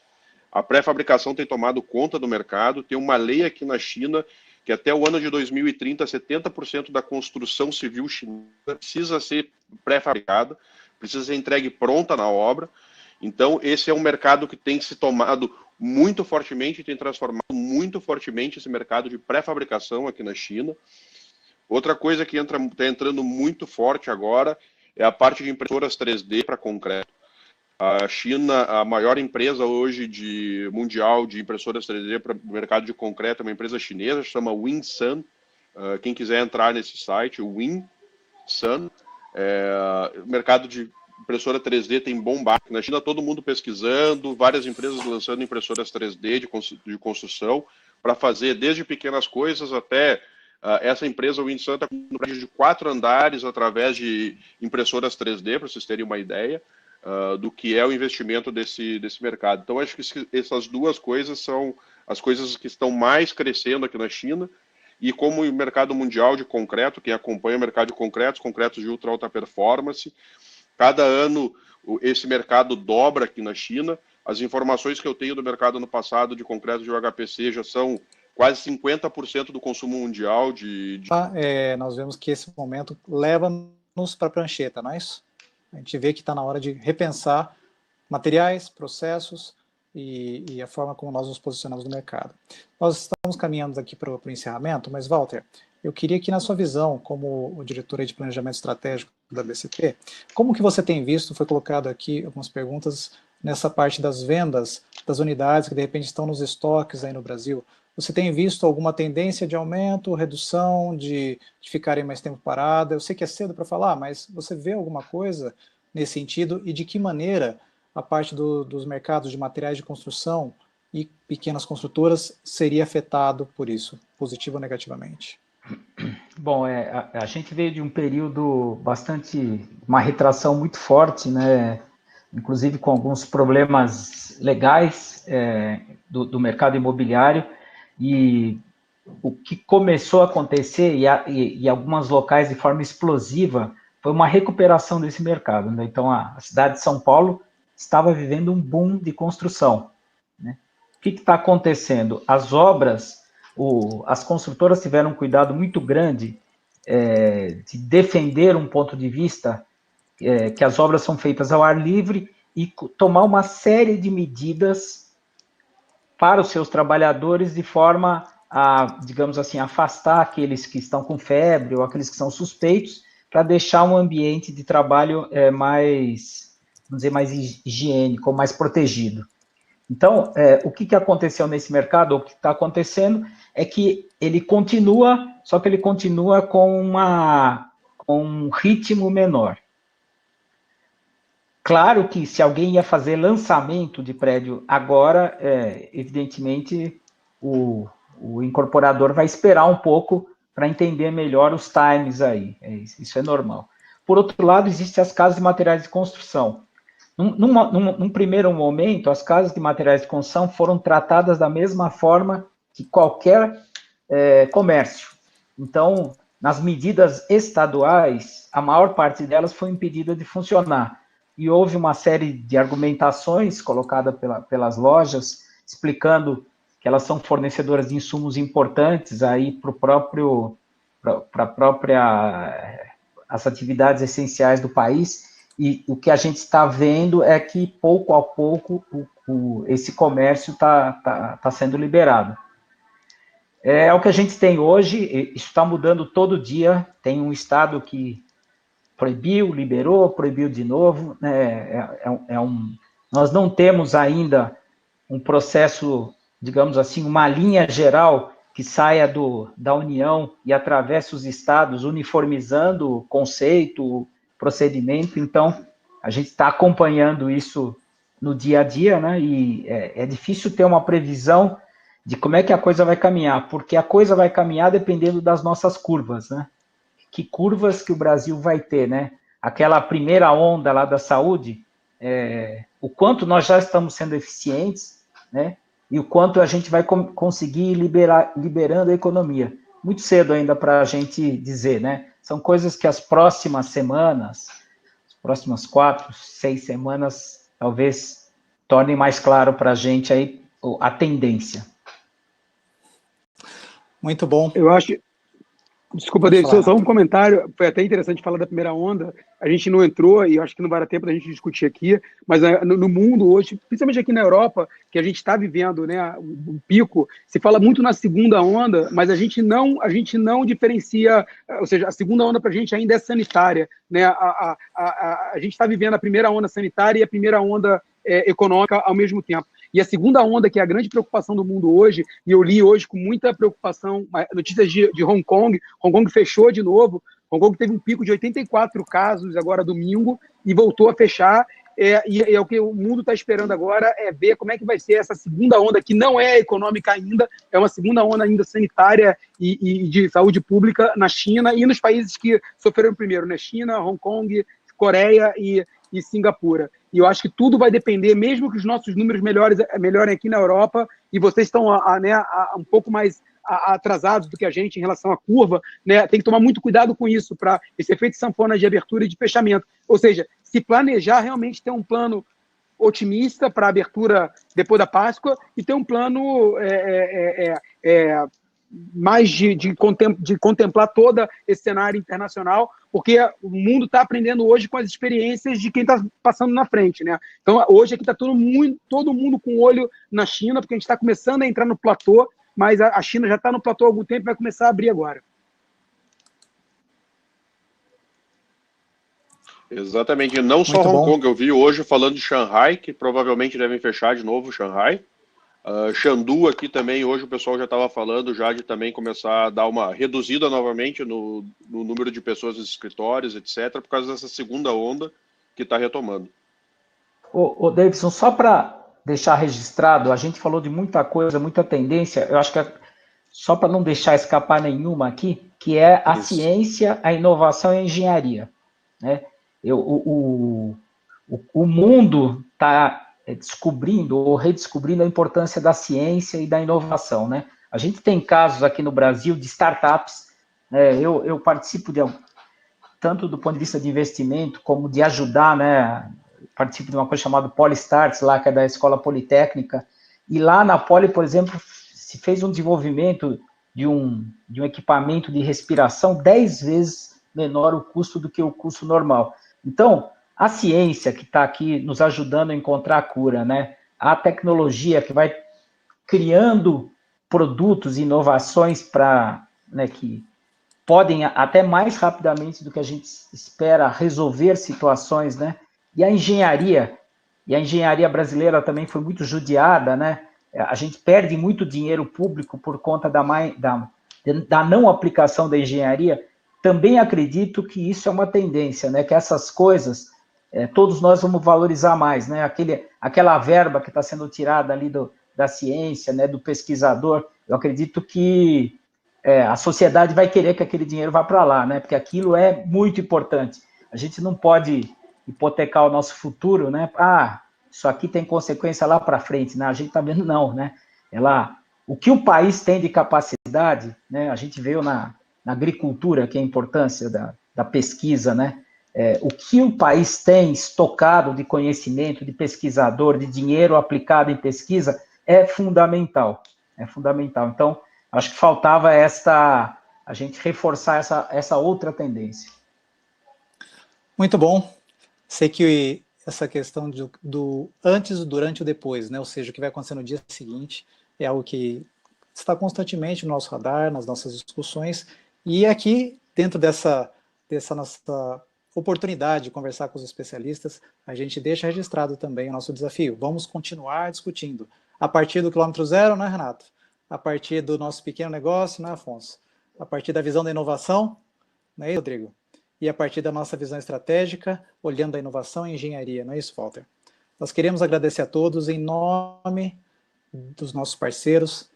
A pré-fabricação tem tomado conta do mercado. Tem uma lei aqui na China que até o ano de 2030, 70% da construção civil chinesa precisa ser pré-fabricada, precisa ser entregue pronta na obra. Então, esse é um mercado que tem se tomado muito fortemente, tem transformado muito fortemente esse mercado de pré-fabricação aqui na China. Outra coisa que está entrando muito forte agora é a parte de impressoras 3D para concreto. A China, a maior empresa hoje mundial de impressoras 3D para o mercado de concreto, é uma empresa chinesa, chama Winsun. Quem quiser entrar nesse site, o Winsun, o mercado de impressora 3D tem bombado. Na China, todo mundo pesquisando, várias empresas lançando impressoras 3D de construção para fazer desde pequenas coisas até essa empresa, o Winsun, está com um prédio de 4 andares através de impressoras 3D, para vocês terem uma ideia do que é o investimento desse mercado. Então, acho que essas duas coisas são as coisas que estão mais crescendo aqui na China. E como o mercado mundial de concreto, quem acompanha o mercado de concretos de ultra alta performance, cada ano esse mercado dobra aqui na China. As informações que eu tenho do mercado no passado de concreto de UHPC já são quase 50% do consumo mundial nós vemos que esse momento leva-nos para a prancheta, não é isso? A gente vê que está na hora de repensar materiais, processos e a forma como nós nos posicionamos no mercado. Nós estamos caminhando aqui para o encerramento, mas, Walter, eu queria que, na sua visão, como o diretor de planejamento estratégico da BCP, como que você tem visto, foi colocado aqui algumas perguntas nessa parte das vendas das unidades que, de repente, estão nos estoques aí no Brasil. Você tem visto alguma tendência de aumento, redução, de ficarem mais tempo parada? Eu sei que é cedo para falar, mas você vê alguma coisa nesse sentido? E de que maneira a parte dos mercados de materiais de construção e pequenas construtoras seria afetado por isso, positivo ou negativamente? Bom, a gente veio de um período uma retração muito forte, né? Inclusive com alguns problemas legais do mercado imobiliário, e o que começou a acontecer, em alguns locais de forma explosiva, foi uma recuperação desse mercado, né? Então, a cidade de São Paulo estava vivendo um boom de construção, né? O que está acontecendo? As obras, as construtoras tiveram um cuidado muito grande de defender um ponto de vista que as obras são feitas ao ar livre e tomar uma série de medidas para os seus trabalhadores de forma a, digamos assim, afastar aqueles que estão com febre ou aqueles que são suspeitos, para deixar um ambiente de trabalho mais, vamos dizer, mais higiênico, mais protegido. Então, o que aconteceu nesse mercado, ou o que está acontecendo, é que ele continua, só que ele continua com um ritmo menor. Claro que se alguém ia fazer lançamento de prédio agora, evidentemente, o incorporador vai esperar um pouco para entender melhor os times aí, isso é normal. Por outro lado, existem as casas de materiais de construção. Num primeiro momento, as casas de materiais de construção foram tratadas da mesma forma que qualquer comércio. Então, nas medidas estaduais, a maior parte delas foi impedida de funcionar. E houve uma série de argumentações colocadas pelas lojas, explicando que elas são fornecedoras de insumos importantes aí as atividades essenciais do país, e o que a gente está vendo é que, pouco a pouco, esse comércio está sendo liberado. É o que a gente tem hoje, isso está mudando todo dia, tem um estado que proibiu, liberou, proibiu de novo, nós não temos ainda um processo, digamos assim, uma linha geral que saia da União e atravesse os estados, uniformizando o conceito, o procedimento. Então, a gente está acompanhando isso no dia a dia, né? E é difícil ter uma previsão de como é que a coisa vai caminhar, porque a coisa vai caminhar dependendo das nossas curvas, né? Que curvas que o Brasil vai ter, né? Aquela primeira onda lá da saúde, o quanto nós já estamos sendo eficientes, né? E o quanto a gente vai conseguir liberando a economia. Muito cedo ainda para a gente dizer, né? São coisas que as próximas semanas, as próximas 4, 6 semanas, talvez tornem mais claro para a gente aí a tendência. Muito bom. Eu acho... Desculpa, David, só um comentário. Foi até interessante falar da primeira onda. A gente não entrou, e eu acho que não vai dar tempo da gente discutir aqui, mas no mundo hoje, principalmente aqui na Europa, que a gente está vivendo, né, um pico, se fala muito na segunda onda, mas a gente não diferencia, ou seja, a segunda onda para a gente ainda é sanitária, né? A gente está vivendo a primeira onda sanitária e a primeira onda econômica ao mesmo tempo. E a segunda onda, que é a grande preocupação do mundo hoje, e eu li hoje com muita preocupação notícias de Hong Kong. Hong Kong fechou de novo. Hong Kong teve um pico de 84 casos agora domingo e voltou a fechar. E o que o mundo está esperando agora é ver como é que vai ser essa segunda onda, que não é econômica ainda, é uma segunda onda ainda sanitária e de saúde pública na China e nos países que sofreram primeiro, né? China, Hong Kong, Coreia e Singapura. E eu acho que tudo vai depender, mesmo que os nossos números melhorem aqui na Europa, e vocês estão um pouco mais atrasados do que a gente em relação à curva, né? Tem que tomar muito cuidado com isso, para esse efeito sanfona de abertura e de fechamento. Ou seja, se planejar realmente ter um plano otimista para a abertura depois da Páscoa e ter um plano mais de contemplar todo esse cenário internacional, porque o mundo está aprendendo hoje com as experiências de quem está passando na frente, né? Então, hoje aqui está todo mundo com o olho na China, porque a gente está começando a entrar no platô, mas a China já está no platô há algum tempo e vai começar a abrir agora. Exatamente, não só Hong Kong, eu vi hoje falando de Xangai, que provavelmente devem fechar de novo Xangai. Chengdu aqui também, hoje o pessoal já estava falando já de também começar a dar uma reduzida novamente no número de pessoas nos escritórios, etc., por causa dessa segunda onda que está retomando. Ô Davidson, só para deixar registrado, a gente falou de muita coisa, muita tendência, eu acho que só para não deixar escapar nenhuma aqui, que é a ciência, a inovação e a engenharia, né? O mundo está descobrindo ou redescobrindo a importância da ciência e da inovação, né? A gente tem casos aqui no Brasil de startups, né? Eu participo tanto do ponto de vista de investimento como de ajudar, né? Participo de uma coisa chamada Polistarts, lá, que é da Escola Politécnica, e lá na Poli, por exemplo, se fez um desenvolvimento de um equipamento de respiração 10 vezes menor o custo do que o custo normal. Então, a ciência que está aqui nos ajudando a encontrar a cura, né? A tecnologia que vai criando produtos, inovações para, né, que podem até mais rapidamente do que a gente espera resolver situações, né? E a engenharia brasileira também foi muito judiada, né? A gente perde muito dinheiro público por conta da não aplicação da engenharia. Também acredito que isso é uma tendência, né? Que essas coisas, todos nós vamos valorizar mais, né? Aquela verba que está sendo tirada ali da ciência, né? Do pesquisador, eu acredito que a sociedade vai querer que aquele dinheiro vá para lá, né? Porque aquilo é muito importante. A gente não pode hipotecar o nosso futuro, né? Isso aqui tem consequência lá para frente, né? A gente está vendo não, né? O que o país tem de capacidade, né? A gente veio na agricultura, que é a importância da pesquisa, né? O que o país tem estocado de conhecimento, de pesquisador, de dinheiro aplicado em pesquisa é fundamental. É fundamental. Então, acho que faltava a gente reforçar essa outra tendência. Muito bom. Sei que essa questão do antes, o durante e o depois, né? Ou seja, o que vai acontecer no dia seguinte, é algo que está constantemente no nosso radar, nas nossas discussões, e aqui, dentro dessa nossa oportunidade de conversar com os especialistas, a gente deixa registrado também o nosso desafio. Vamos continuar discutindo. A partir do quilômetro zero, né, Renato? A partir do nosso pequeno negócio, né, Afonso? A partir da visão da inovação, não é isso, Rodrigo? E a partir da nossa visão estratégica, olhando a inovação e engenharia, não é isso, Walter? Nós queremos agradecer a todos em nome dos nossos parceiros,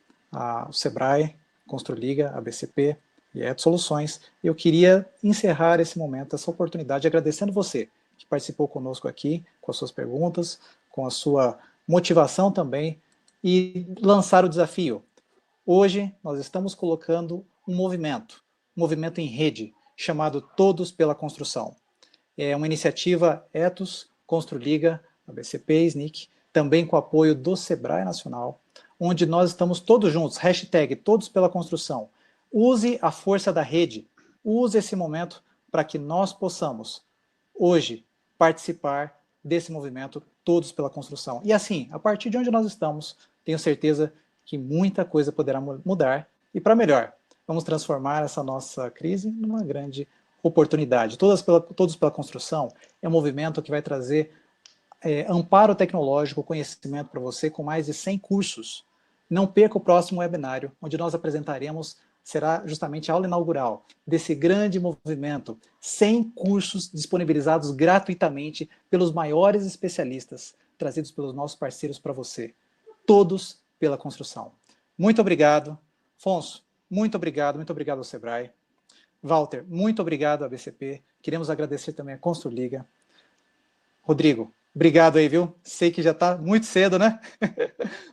o Sebrae, Construliga, a BCP e a Soluções. Eu queria encerrar esse momento, essa oportunidade, agradecendo você que participou conosco aqui, com as suas perguntas, com a sua motivação também, e lançar o desafio. Hoje, nós estamos colocando um movimento em rede, chamado Todos pela Construção. É uma iniciativa Ethos, Construliga, a BCP, SNIC, também com o apoio do Sebrae Nacional, onde nós estamos todos juntos, hashtag Todos pela Construção. Use a força da rede, use esse momento para que nós possamos, hoje, participar desse movimento Todos pela Construção. E assim, a partir de onde nós estamos, tenho certeza que muita coisa poderá mudar, e para melhor. Vamos transformar essa nossa crise numa grande oportunidade. Todos pela Construção é um movimento que vai trazer amparo tecnológico, conhecimento para você, com mais de 100 cursos. Não perca o próximo webinário, onde nós apresentaremos, será justamente a aula inaugural desse grande movimento, 100 cursos disponibilizados gratuitamente pelos maiores especialistas, trazidos pelos nossos parceiros para você. Todos pela construção. Muito obrigado. Afonso, muito obrigado ao Sebrae. Walter, muito obrigado à BCP. Queremos agradecer também à Construliga. Rodrigo, obrigado aí, viu? Sei que já está muito cedo, né?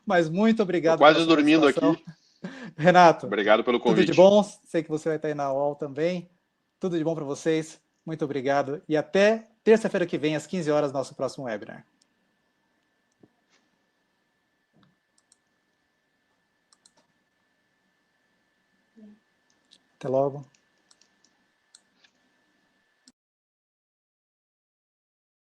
Mas muito obrigado pela sua participação. Quase dormindo aqui. Renato, obrigado pelo convite. Tudo de bom. Sei que você vai estar aí na UOL também. Tudo de bom para vocês. Muito obrigado. E até terça-feira que vem, às 15 horas, nosso próximo webinar. Até logo.